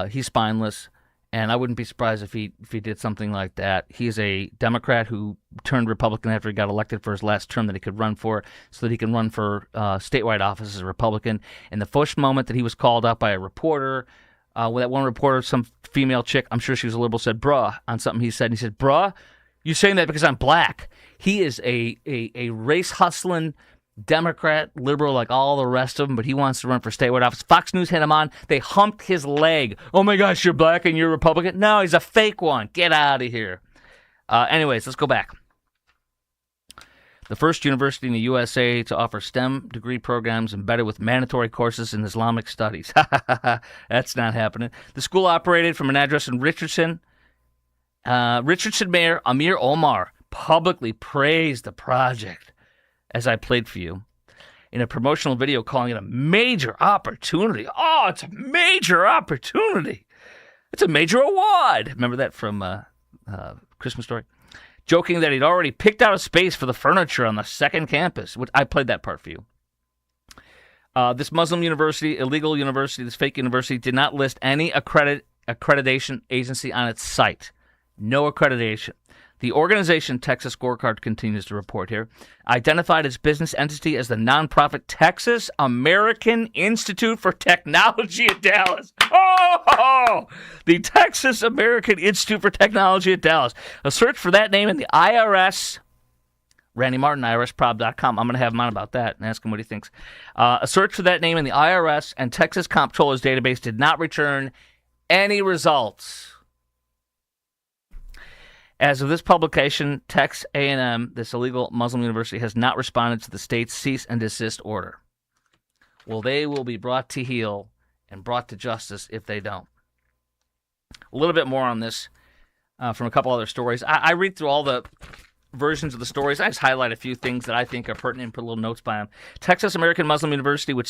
He's spineless. And I wouldn't be surprised if he did something like that. He's a Democrat who turned Republican after he got elected for his last term that he could run for, so that he can run for statewide office as a Republican. In the first moment that he was called up by a reporter, with that one reporter, some female chick, I'm sure she was a liberal, said bruh on something he said. And he said, bruh, you're saying that because I'm black. He is a race-hustling Democrat, liberal, like all the rest of them, but he wants to run for statewide office. Fox News had him on. They humped his leg. Oh my gosh, you're black and you're Republican? No, he's a fake one. Get out of here. Anyways, let's go back. The first university in the USA to offer STEM degree programs embedded with mandatory courses in Islamic studies. That's not happening. The school operated from an address in Richardson. Richardson Mayor Amir Omar publicly praised the project, as I played for you, in a promotional video calling it a major opportunity. Oh, it's a major opportunity. It's a major award. Remember that from Christmas Story? Joking that he'd already picked out a space for the furniture on the second campus. Which I played that part for you. This Muslim university, illegal university, this fake university, did not list any accreditation agency on its site. No accreditation. The organization, Texas Scorecard continues to report here, identified its business entity as the nonprofit Texas American Institute for Technology at Dallas. Oh, the Texas American Institute for Technology at Dallas. A search for that name in the IRS, Randy Martin, IRSprob.com. I'm going to have him on about that and ask him what he thinks. A search for that name in the IRS and Texas Comptroller's database did not return any results. As of this publication, Tex A&M, this illegal Muslim university, has not responded to the state's cease and desist order. Well, they will be brought to heel and brought to justice if they don't. A little bit more on this from a couple other stories. I read through all the versions of the stories. I just highlight a few things that I think are pertinent and put little notes by them. Texas American Muslim University, which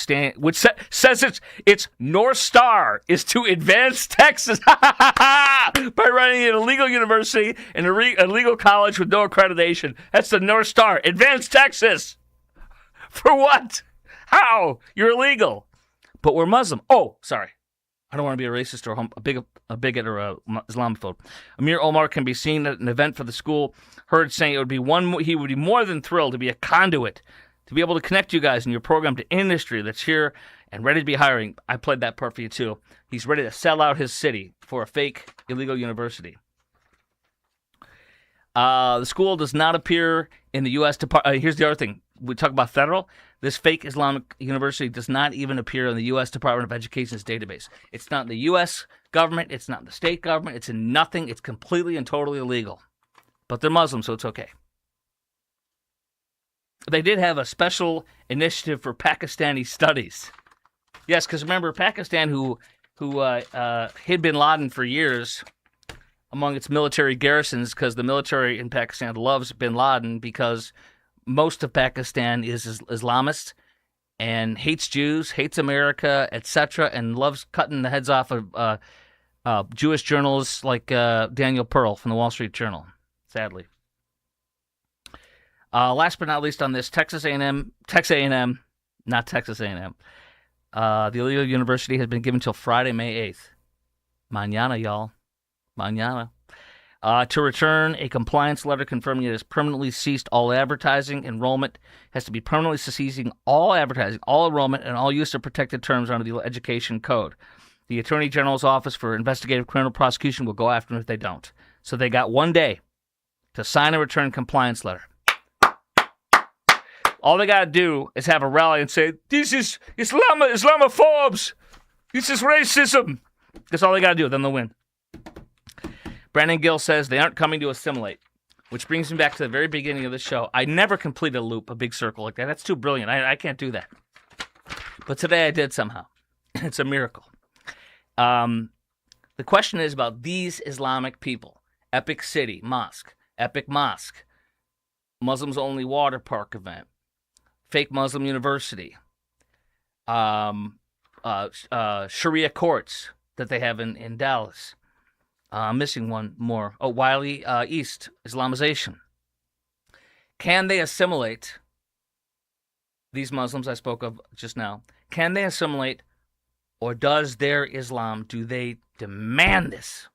says its North Star is to advance Texas by running an illegal university and a legal college with no accreditation. That's the North Star. Advance Texas For what? How? You're illegal. But we're Muslim. Oh, sorry. I don't want to be a racist or a bigot or a Islamophobe. Amir Omar can be seen at an event for the school, heard saying he would be more than thrilled to be a conduit, to be able to connect you guys in your program to industry that's here and ready to be hiring. I played that part for you too. He's ready to sell out his city for a fake illegal university. The school does not appear in the U.S. Department. Here's the other thing. We talk about federal. This fake Islamic university does not even appear in the U.S. Department of Education's database. It's not in the U.S. government. It's not in the state government. It's in nothing. It's completely and totally illegal. But they're Muslim, so it's okay. They did have a special initiative for Pakistani studies. Yes, because remember, Pakistan, who hid bin Laden for years among its military garrisons, because the military in Pakistan loves bin Laden because most of Pakistan is Islamist and hates Jews, hates America, etc., and loves cutting the heads off of Jewish journalists like Daniel Pearl from the Wall Street Journal, sadly. Last but not least on this, Texas A&M, not Texas A&M. The illegal university has been given till Friday, May 8th. Mañana, y'all. Mañana. To return a compliance letter confirming it has permanently ceased all advertising. Enrollment has to be permanently ceasing all advertising, all enrollment, and all use of protected terms under the Education Code. The Attorney General's Office for Investigative Criminal Prosecution will go after them if they don't. So they got 1 day to sign and return compliance letter. All they got to do is have a rally and say, this is Islamophobes. This is racism. That's all they got to do. Then they'll win. Brandon Gill says they aren't coming to assimilate, which brings me back to the very beginning of the show. I never complete a loop, a big circle like that. That's too brilliant. I can't do that. But today I did somehow. It's a miracle. The question is about these Islamic people. Epic City Mosque, Epic Mosque, Muslims Only Water Park event, fake Muslim university, Sharia courts that they have in Dallas. I'm missing one more. Oh, Wiley East, Islamization. Can they assimilate these Muslims I spoke of just now? Can they assimilate, or does their Islam, do they demand this?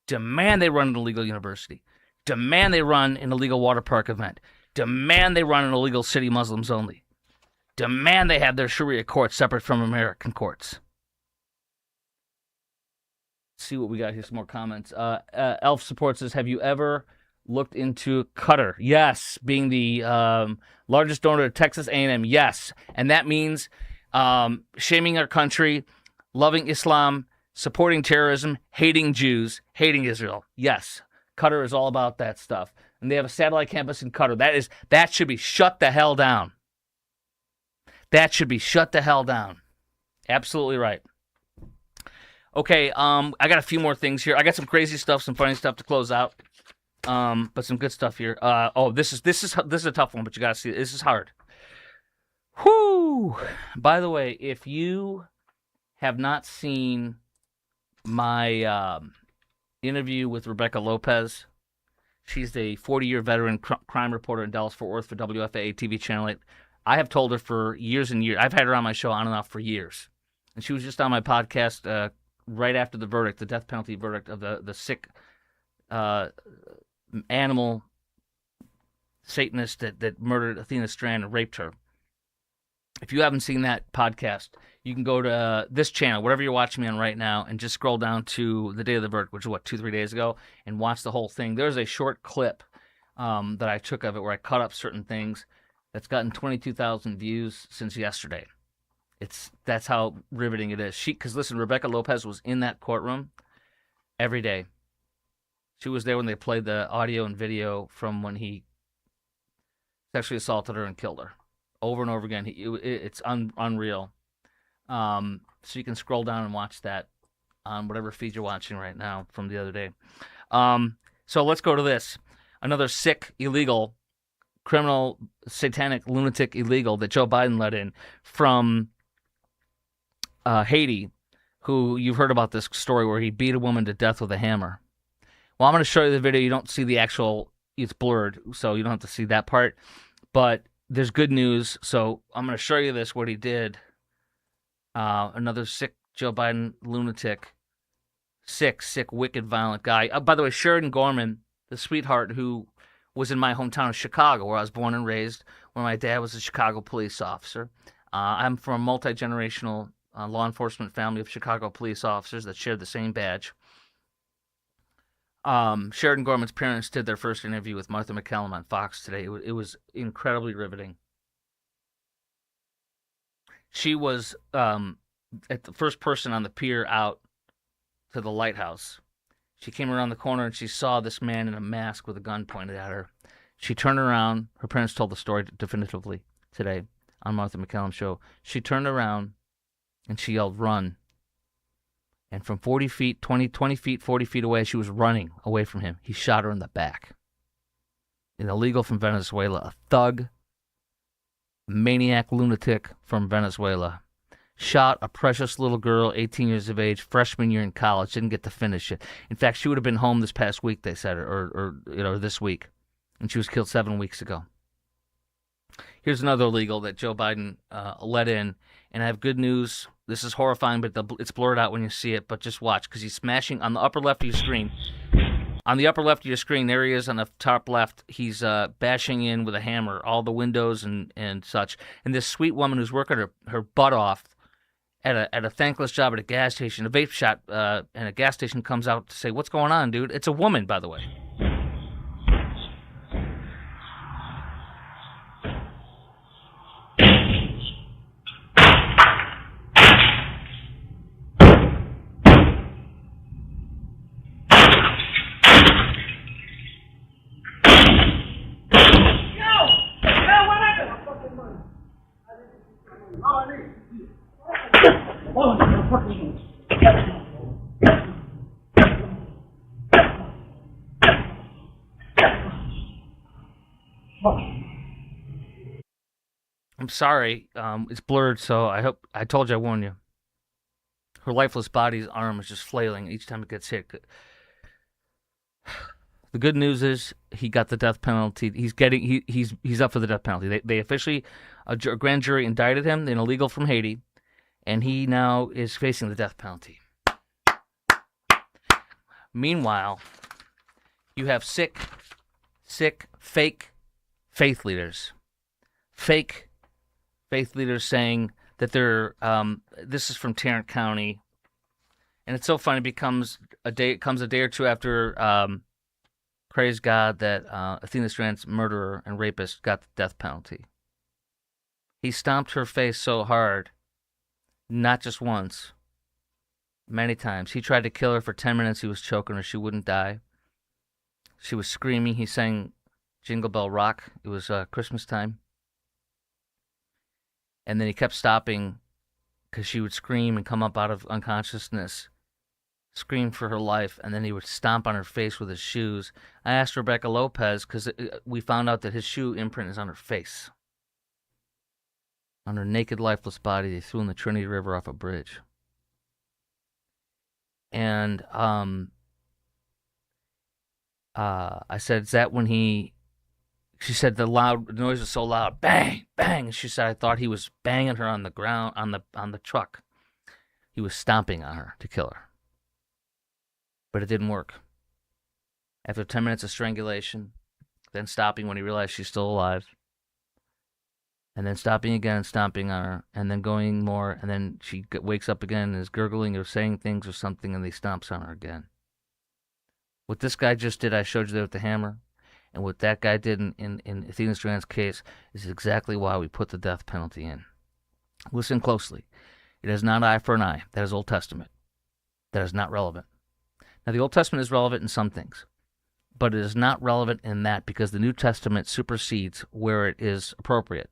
Demand they run an illegal university? Demand they run an illegal water park event? Demand they run an illegal city Muslims only? Demand they have their Sharia courts separate from American courts? See what we got here. Some more comments. Elf Support says, have you ever looked into Qatar? Yes. Being the largest donor to Texas A&M. Yes. And that means shaming our country, loving Islam, supporting terrorism, hating Jews, hating Israel. Yes. Qatar is all about that stuff. And they have a satellite campus in Qatar. That should be shut the hell down. That should be shut the hell down. Absolutely right. Okay, I got a few more things here. I got some crazy stuff, some funny stuff to close out, but some good stuff here. This is a tough one, but you got to see it. This is hard. Whoo! By the way, if you have not seen my interview with Rebecca Lopez, she's a 40-year veteran crime reporter in Dallas-Fort Worth for WFAA TV channel 8. I have told her for years and years. I've had her on my show on and off for years, and she was just on my podcast right after the verdict, the death penalty verdict of the sick animal Satanist that murdered Athena Strand and raped her. If you haven't seen that podcast, you can go to this channel, whatever you're watching me on right now, and just scroll down to the day of the verdict, which was, 2-3 days ago, and watch the whole thing. There's a short clip that I took of it where I cut up certain things that's gotten 22,000 views since yesterday. That's how riveting it is. Because listen, Rebecca Lopez was in that courtroom every day. She was there when they played the audio and video from when he sexually assaulted her and killed her, over and over again. It's unreal. So you can scroll down and watch that on whatever feed you're watching right now from the other day. So let's go to this. Another sick, illegal, criminal, satanic, lunatic illegal that Joe Biden let in from Haiti, who you've heard about this story where he beat a woman to death with a hammer. Well, I'm going to show you the video. You don't see the actual, it's blurred, so you don't have to see that part. But there's good news. So I'm going to show you this, what he did. Another sick Joe Biden lunatic. Sick, wicked, violent guy. By the way, Sheridan Gorman, the sweetheart who was in my hometown of Chicago, where I was born and raised, where my dad was a Chicago police officer. I'm from a multi-generational law enforcement family of Chicago police officers that shared the same badge. Sheridan Gorman's parents did their first interview with Martha McCallum on Fox today. It was incredibly riveting. She was at the first person on the pier out to the lighthouse. She came around the corner and she saw this man in a mask with a gun pointed at her. She turned around. Her parents told the story definitively today on Martha McCallum's show. She turned around and she yelled, "Run." And from 40 feet, 20 feet, 40 feet away, she was running away from him. He shot her in the back. An illegal from Venezuela, a thug, maniac, lunatic from Venezuela. Shot a precious little girl, 18 years of age, freshman year in college, didn't get to finish it. In fact, she would have been home this past week, they said, or this week. And she was killed 7 weeks ago. Here's another illegal that Joe Biden let in. And I have good news. This is horrifying, but it's blurred out when you see it. But just watch, because he's smashing on the upper left of your screen. On the upper left of your screen, there he is on the top left. He's bashing in with a hammer all the windows and such. And this sweet woman who's working her butt off at a thankless job at a gas station, a vape shop, and a gas station comes out to say, "What's going on, dude?" It's a woman, by the way. I'm sorry. It's blurred, so I told you, I warned you. Her lifeless body's arm is just flailing each time it gets hit. The good news is he got the death penalty. He's up for the death penalty. They officially, a grand jury indicted him, an illegal from Haiti, and he now is facing the death penalty. Meanwhile, you have sick, fake faith leaders. Fake faith leaders saying that they're, this is from Tarrant County, and it's so funny. It comes a day or two after, praise God, that Athena Strand's murderer and rapist got the death penalty. He stomped her face so hard, not just once, many times. He tried to kill her for 10 minutes. He was choking her. She wouldn't die. She was screaming. He sang Jingle Bell Rock. It was Christmas time. And then he kept stopping because she would scream and come up out of unconsciousness, scream for her life, and then he would stomp on her face with his shoes. I asked Rebecca Lopez because we found out that his shoe imprint is on her face. On her naked, lifeless body they threw in the Trinity River off a bridge. And I said, "Is that when he..." She said the noise was so loud, bang, bang. She said, "I thought he was banging her on the ground, on the truck. He was stomping on her to kill her." But it didn't work. After 10 minutes of strangulation, then stopping when he realized she's still alive, and then stopping again and stomping on her, and then going more, and then she wakes up again and is gurgling or saying things or something, and he stomps on her again. What this guy just did, I showed you there with the hammer. And what that guy did in Athena Strand's case is exactly why we put the death penalty in. Listen closely. It is not eye for an eye. That is Old Testament. That is not relevant. Now, the Old Testament is relevant in some things, but it is not relevant in that because the New Testament supersedes where it is appropriate.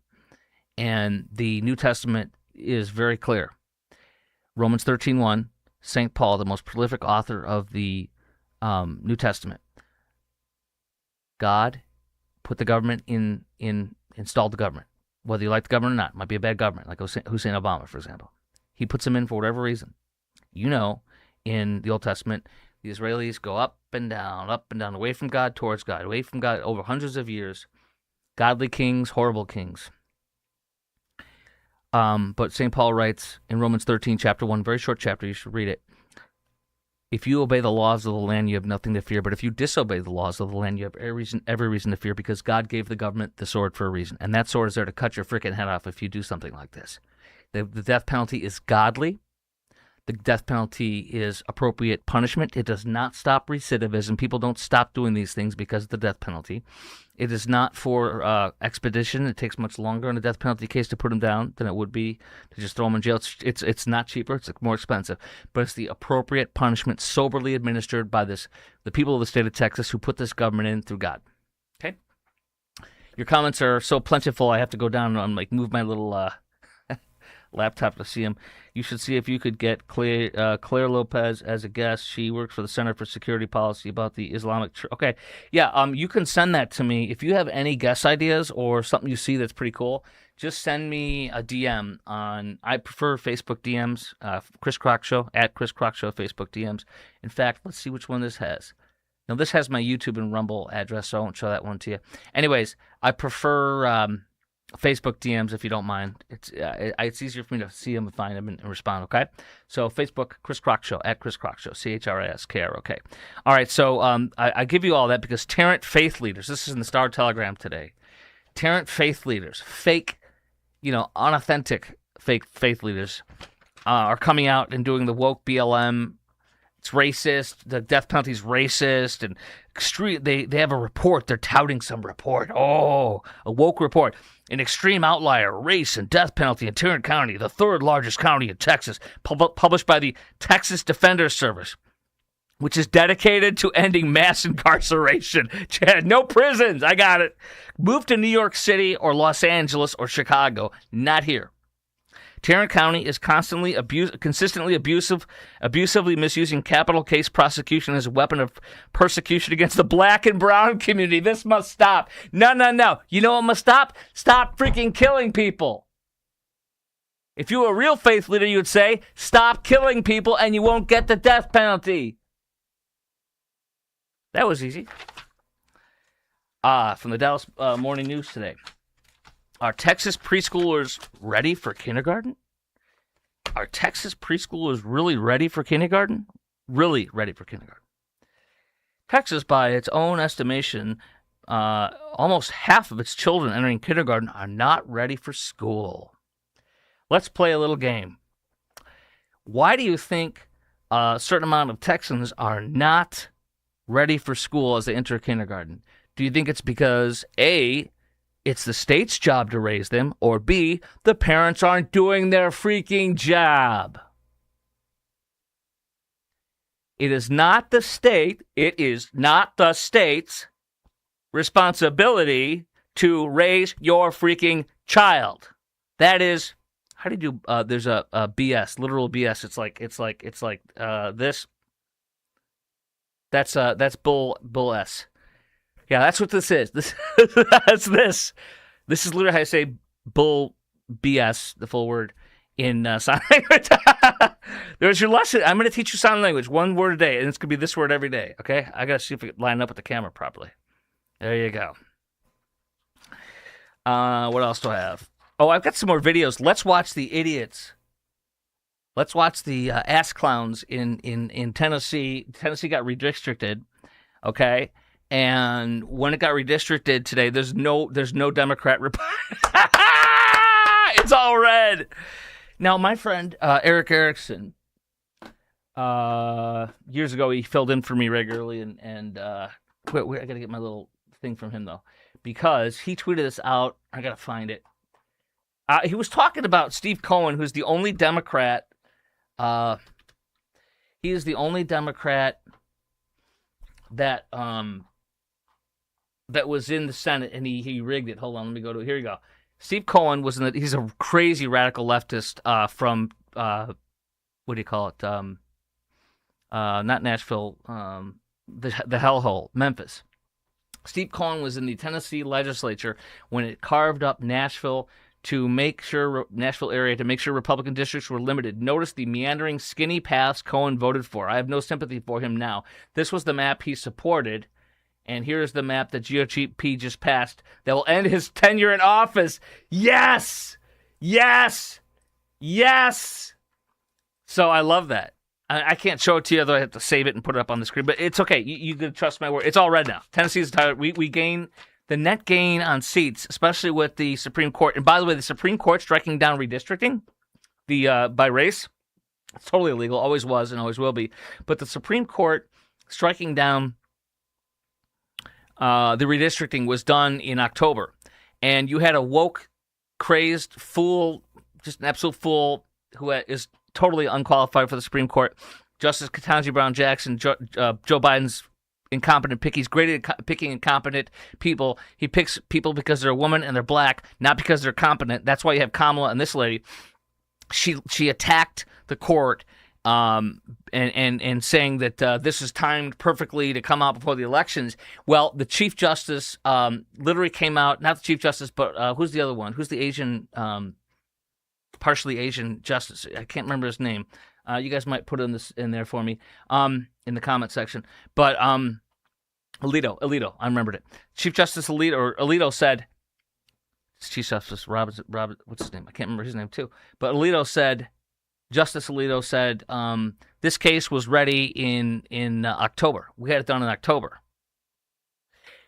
And the New Testament is very clear. Romans 13:1, St. Paul, the most prolific author of the New Testament, God put the government installed the government. Whether you like the government or not, it might be a bad government, like Hussein Obama, for example. He puts them in for whatever reason. You know, in the Old Testament, the Israelis go up and down, away from God, towards God, away from God over hundreds of years. Godly kings, horrible kings. But St. Paul writes in Romans 13, chapter 1, very short chapter, you should read it. If you obey the laws of the land, you have nothing to fear. But if you disobey the laws of the land, you have every reason to fear, because God gave the government the sword for a reason. And that sword is there to cut your freaking head off if you do something like this. The death penalty is godly. The death penalty is appropriate punishment. It does not stop recidivism. People don't stop doing these things because of the death penalty. It is not for expedition. It takes much longer in a death penalty case to put them down than it would be to just throw them in jail. It's not cheaper. It's more expensive. But it's the appropriate punishment, soberly administered by the people of the state of Texas who put this government in through God. Okay? Your comments are so plentiful, I have to go down and move my little laptop to see them. You should see if you could get Claire Lopez as a guest. She works for the Center for Security Policy about the Islamic Church. Okay, yeah, you can send that to me. If you have any guest ideas or something you see that's pretty cool, just send me a DM on, I prefer Facebook DMs, Chris Crock Show, at Chris Crock Show, Facebook DMs. In fact, let's see which one this has. Now, this has my YouTube and Rumble address, so I won't show that one to you. Anyways, I prefer Facebook DMs, if you don't mind. It's easier for me to see them and find them and respond, okay? So Facebook, Chris Crock Show, at Chris Crock Show, CHRISKROK. All right, so I give you all that because Tarrant faith leaders, this is in the Star Telegram today, Tarrant faith leaders, fake, unauthentic fake faith leaders are coming out and doing the woke BLM. It's racist. The death penalty is racist, and they have a report. They're touting some report. Oh, a woke report. An extreme outlier, race and death penalty in Tarrant County, the third largest county in Texas, published by the Texas Defender Service, which is dedicated to ending mass incarceration. No prisons. I got it. Move to New York City or Los Angeles or Chicago. Not here. Tarrant County is consistently abusively misusing capital case prosecution as a weapon of persecution against the black and brown community. This must stop. No. You know what must stop? Stop freaking killing people. If you were a real faith leader, you would say, stop killing people and you won't get the death penalty. That was easy. From the Dallas Morning News today. Are Texas preschoolers ready for kindergarten? Are Texas preschoolers really ready for kindergarten? Really ready for kindergarten. Texas, by its own estimation, almost half of its children entering kindergarten are not ready for school. Let's play a little game. Why do you think a certain amount of Texans are not ready for school as they enter kindergarten? Do you think it's because, A, it's the state's job to raise them, or B, the parents aren't doing their freaking job? It is not the state's responsibility to raise your freaking child. That is, how do you do, there's a BS, literal BS. It's like this. That's bull S. Yeah, that's what this is. That's this. This is literally how I say bull BS, the full word, in sign language. There's your lesson. I'm going to teach you sign language, one word a day, and it's going to be this word every day, okay? I got to see if it can line up with the camera properly. There you go. What else do I have? Oh, I've got some more videos. Let's watch the idiots. Let's watch the ass clowns in Tennessee. Tennessee got redistricted, okay? And when it got redistricted today, there's no Democrat. It's all red. Now, my friend Eric Erickson, years ago, he filled in for me regularly, and I gotta get my little thing from him though, because he tweeted this out. I gotta find it. He was talking about Steve Cohen, who's the only Democrat. He is the only Democrat that was in the Senate, and he rigged it. Hold on, let me go to it. Here you go. Steve Cohen was he's a crazy radical leftist from what do you call it? Not Nashville, the hellhole, Memphis. Steve Cohen was in the Tennessee legislature when it carved up Nashville area to make sure Republican districts were limited. Notice the meandering, skinny paths Cohen voted for. I have no sympathy for him now. This was the map he supported, And here's the map that GOP just passed that will end his tenure in office. Yes! Yes! Yes! So I love that. I can't show it to you, although I have to save it and put it up on the screen. But it's okay. You can trust my word. It's all red now. Tennessee's tired. We gain the net gain on seats, especially with the Supreme Court. And by the way, the Supreme Court striking down redistricting by race. It's totally illegal. Always was and always will be. But the Supreme Court striking down the redistricting was done in October. And you had a woke, crazed fool, just an absolute fool who is totally unqualified for the Supreme Court. Justice Ketanji Brown Jackson, Joe Biden's incompetent pick. He's great at picking incompetent people. He picks people because they're a woman and they're black, not because they're competent. That's why you have Kamala and this lady. She attacked the court and saying that this is timed perfectly to come out before the elections. Well, the Chief Justice literally came out, not the Chief Justice, but who's the other one? Who's the Asian partially Asian justice? I can't remember his name. You guys might put in there for me in the comment section. But Alito, I remembered it. Chief Justice Alito said, Chief Justice Robert, what's his name? I can't remember his name too. But Justice Alito said, this case was ready in October. We had it done in October,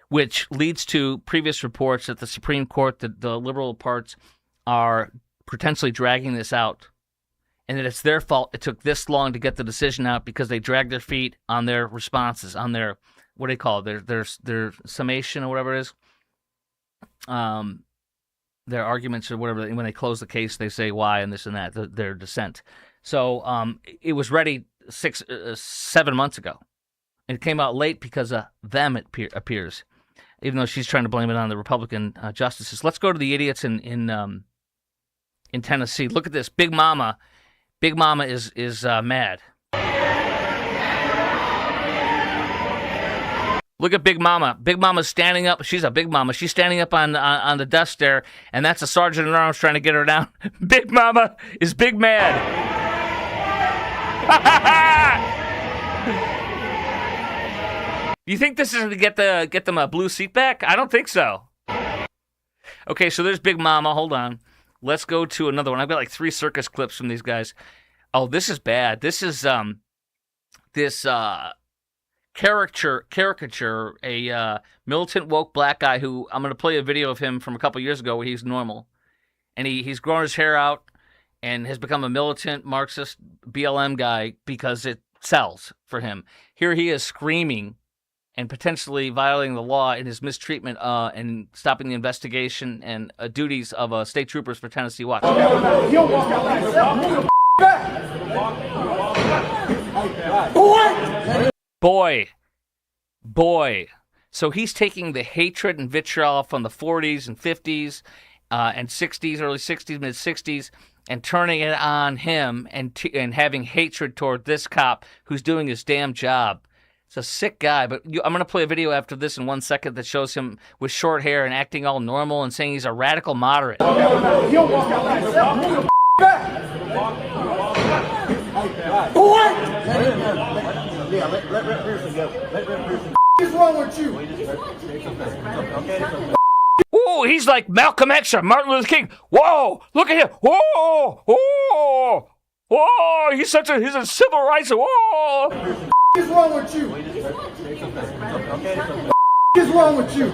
which leads to previous reports that the Supreme Court, the liberal parts, are potentially dragging this out, and that it's their fault it took this long to get the decision out because they dragged their feet on their responses, on their, what do they call it, their summation or whatever it is, their arguments or whatever. When they close the case, they say why and this and that, their dissent. So it was ready 7 months ago. It came out late because of them, it appears, even though she's trying to blame it on the Republican justices. Let's go to the idiots in Tennessee. Look at this. Big Mama is mad. Look at Big Mama. Big Mama's standing up. She's a big mama. She's standing up on the desk there, and that's a sergeant at arms trying to get her down. Big Mama is big mad. Do you think this is to get them a blue seat back? I don't think so. Okay, so there's Big Mama. Hold on. Let's go to another one. I've got like 3 circus clips from these guys. Oh, this is bad. This is caricature a militant woke black guy who I'm going to play a video of him from a couple years ago where he's normal, and he's grown his hair out and has become a militant Marxist BLM guy because it sells for him. Here he is screaming and potentially violating the law in his mistreatment and stopping the investigation and duties of state troopers for Tennessee Watch. Boy. So he's taking the hatred and vitriol from the 40s and 50s and 60s, early 60s, mid 60s, and turning it on him and having hatred toward this cop who's doing his damn job. It's a sick guy, but I'm going to play a video after this in 1 second that shows him with short hair and acting all normal and saying he's a radical moderate. What's wrong with you? Ooh, he's like Malcolm X or Martin Luther King. Whoa, look at him. Whoa. He's a civil rights. Whoa. What's wrong with you? What's wrong with you?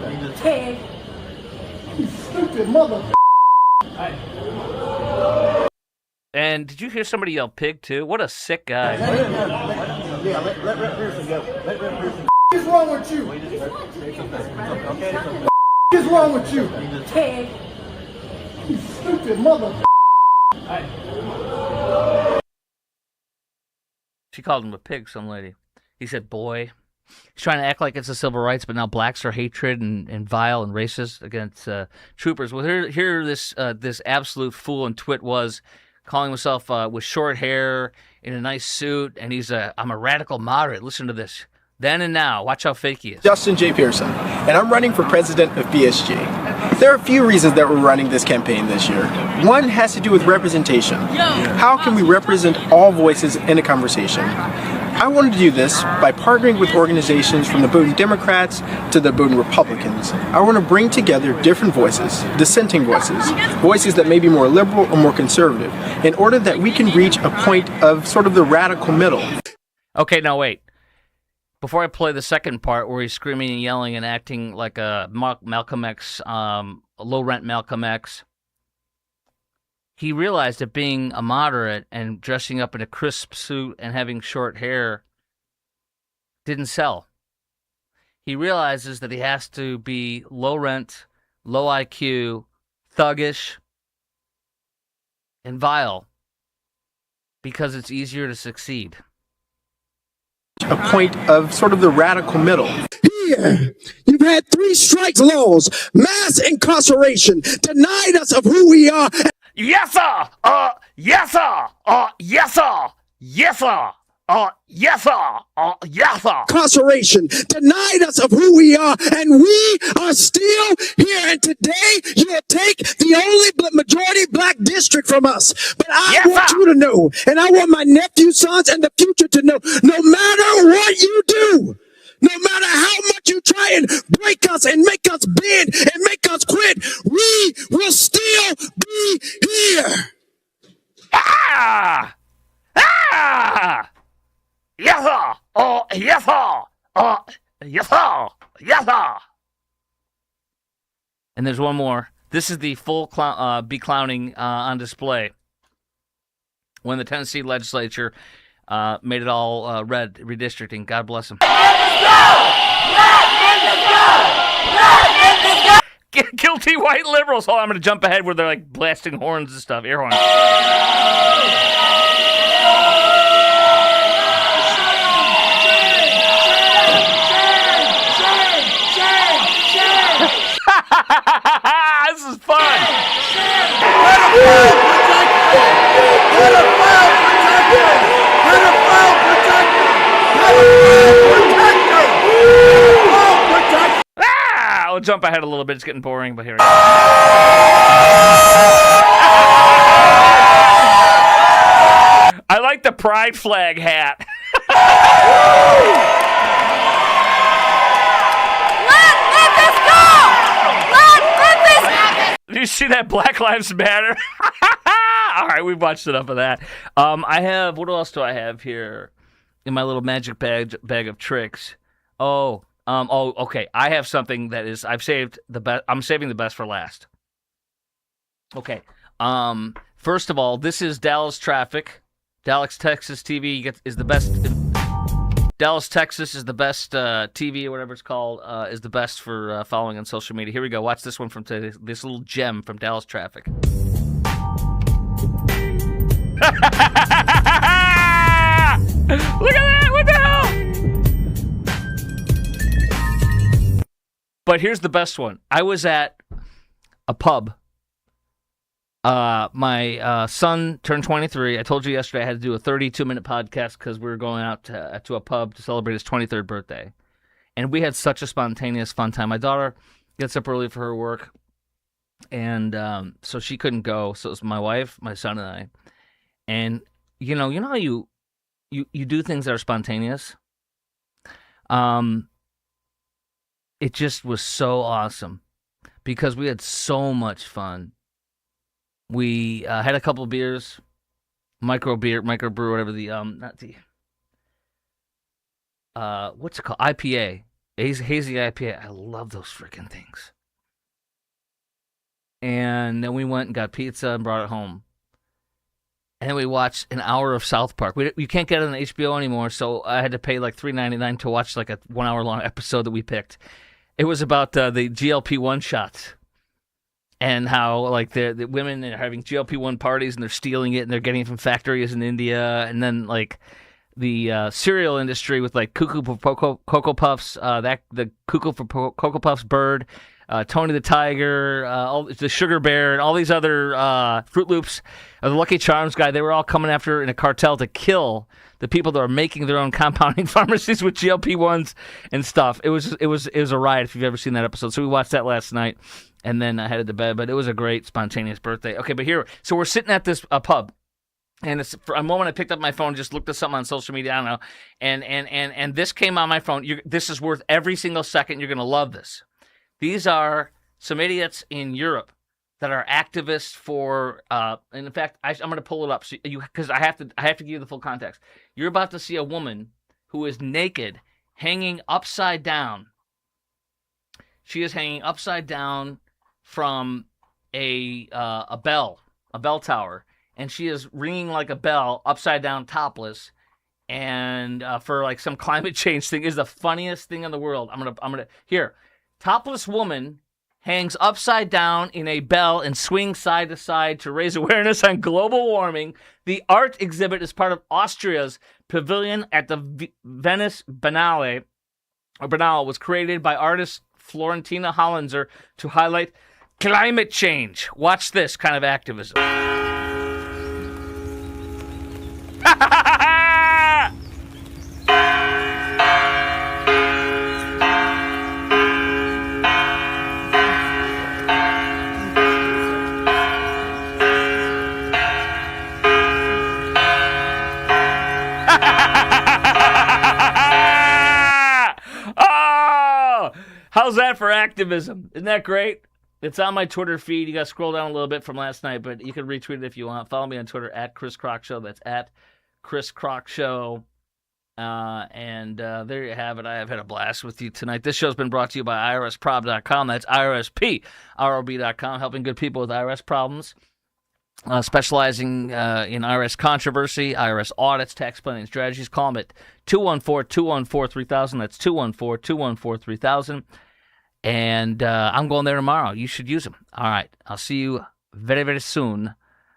You stupid mother. And did you hear somebody yell pig too? What a sick guy. What's wrong with you? What's wrong with you? You stupid mother. She called him a pig, some lady. He said, boy. He's trying to act like it's a civil rights, but now blacks are hatred and vile and racist against troopers. Well, here this absolute fool and twit was calling himself with short hair in a nice suit, and I'm a radical moderate. Listen to this. Then and now. Watch how fake he is. Justin J. Pearson, and I'm running for president of BSG. There are a few reasons that we're running this campaign this year. One has to do with representation. How can we represent all voices in a conversation? I wanted to do this by partnering with organizations from the Bowdoin Democrats to the Bowdoin Republicans. I want to bring together different voices, dissenting voices, voices that may be more liberal or more conservative, in order that we can reach a point of sort of the radical middle. Okay, now wait. Before I play the second part where he's screaming and yelling and acting like a Malcolm X, low-rent Malcolm X, he realized that being a moderate and dressing up in a crisp suit and having short hair didn't sell. He realizes that he has to be low-rent, low IQ, thuggish, and vile because it's easier to succeed. A point of sort of the radical middle. Here, you've had 3 strikes laws, mass incarceration, denied us of who we are. Yes, sir! Yes, sir! Yes, sir! Yes, sir! Yes, sir! Yes, sir! Incarceration, denied us of who we are, and we are still here. And today, you'll take the only majority black district from us. But I want you to know, and I want my nephew, sons, and the future to know, no matter what you do, no matter how much you try and break us and make us bend and make us quit, we will still be here. Ah! Ah! Yes, sir! Yes, sir! Yes, sir! Yes, sir! And there's one more. This is the full be-clowning on display. When the Tennessee legislature made it all red, redistricting. God bless them. Guilty white liberals. Hold on, I'm going to jump ahead where they're like blasting horns and stuff. Air horns. This is fun. I'll jump ahead a little bit. It's getting boring, but here we go. I like the pride flag hat. Did you see that Black Lives Matter? All right, we've watched enough of that. I have, what else do I have here in my little magic bag of tricks? Okay. I have something that is, I've saved the best. I'm saving the best for last. Okay. First of all, this is Dallas Traffic. Dallas, Texas TV is the best. Dallas, Texas is the best TV or whatever it's called, is the best for following on social media. Here we go. Watch this one from today. This little gem from Dallas Traffic. Look at that! What the hell? But here's the best one. I was at a pub. My son turned 23. I told you yesterday I had to do a 32-minute podcast because we were going out to a pub to celebrate his 23rd birthday. And we had such a spontaneous, fun time. My daughter gets up early for her work, and so she couldn't go. So it was my wife, my son, and I. And, you know how you do things that are spontaneous? It just was so awesome because we had so much fun. We had a couple of beers, microbrew, whatever the what's it called? IPA, hazy IPA. I love those freaking things. And then we went and got pizza and brought it home. And then we watched an hour of South Park. You can't get it on HBO anymore, so I had to pay like $3.99 to watch like a 1 hour long episode that we picked. It was about the GLP-1 shots. And how, like, the women are having GLP-1 parties and they're stealing it and they're getting it from factories in India. And then, like, the cereal industry with, like, Cuckoo for Cocoa Puffs, the Cuckoo for Cocoa Puffs bird Tony the Tiger, all the Sugar Bear, and all these other Fruit Loops, the Lucky Charms guy. They were all coming after in a cartel to kill the people that are making their own compounding pharmacies with GLP-1s and stuff. It was a riot if you've ever seen that episode. So we watched that last night, and then I headed to bed. But it was a great spontaneous birthday. Okay, but here, so we're sitting at this pub. And it's, for a moment, I picked up my phone, just looked at something on social media, I don't know, and this came on my phone. This is worth every single second. You're going to love this. These are some idiots in Europe that are activists for, and in fact, I'm going to pull it up because I have to give you the full context. You're about to see a woman who is naked, hanging upside down. She is hanging upside down from a bell tower. And she is ringing like a bell, upside down, topless, and for like some climate change thing. Is the funniest thing in the world. I'm gonna here. Topless woman hangs upside down in a bell and swings side to side to raise awareness on global warming. The art exhibit is part of Austria's pavilion at the Venice Biennale. Biennale was created by artist Florentina Hollenzer to highlight climate change. Watch this kind of activism. Oh, how's that for activism? Isn't that great? It's on my Twitter feed. You got to scroll down a little bit from last night, but you can retweet it if you want. Follow me on Twitter at Chris Crock Show. That's at Chris Crock Show. And there you have it. I have had a blast with you tonight. This show's been brought to you by IRSprob.com. That's IRSprob.com, helping good people with IRS problems. Specializing in IRS controversy, IRS audits, tax planning strategies. Call them at 214-214-3000. That's 214-214-3000. And I'm going there tomorrow. You should use them. All right. I'll see you very, very soon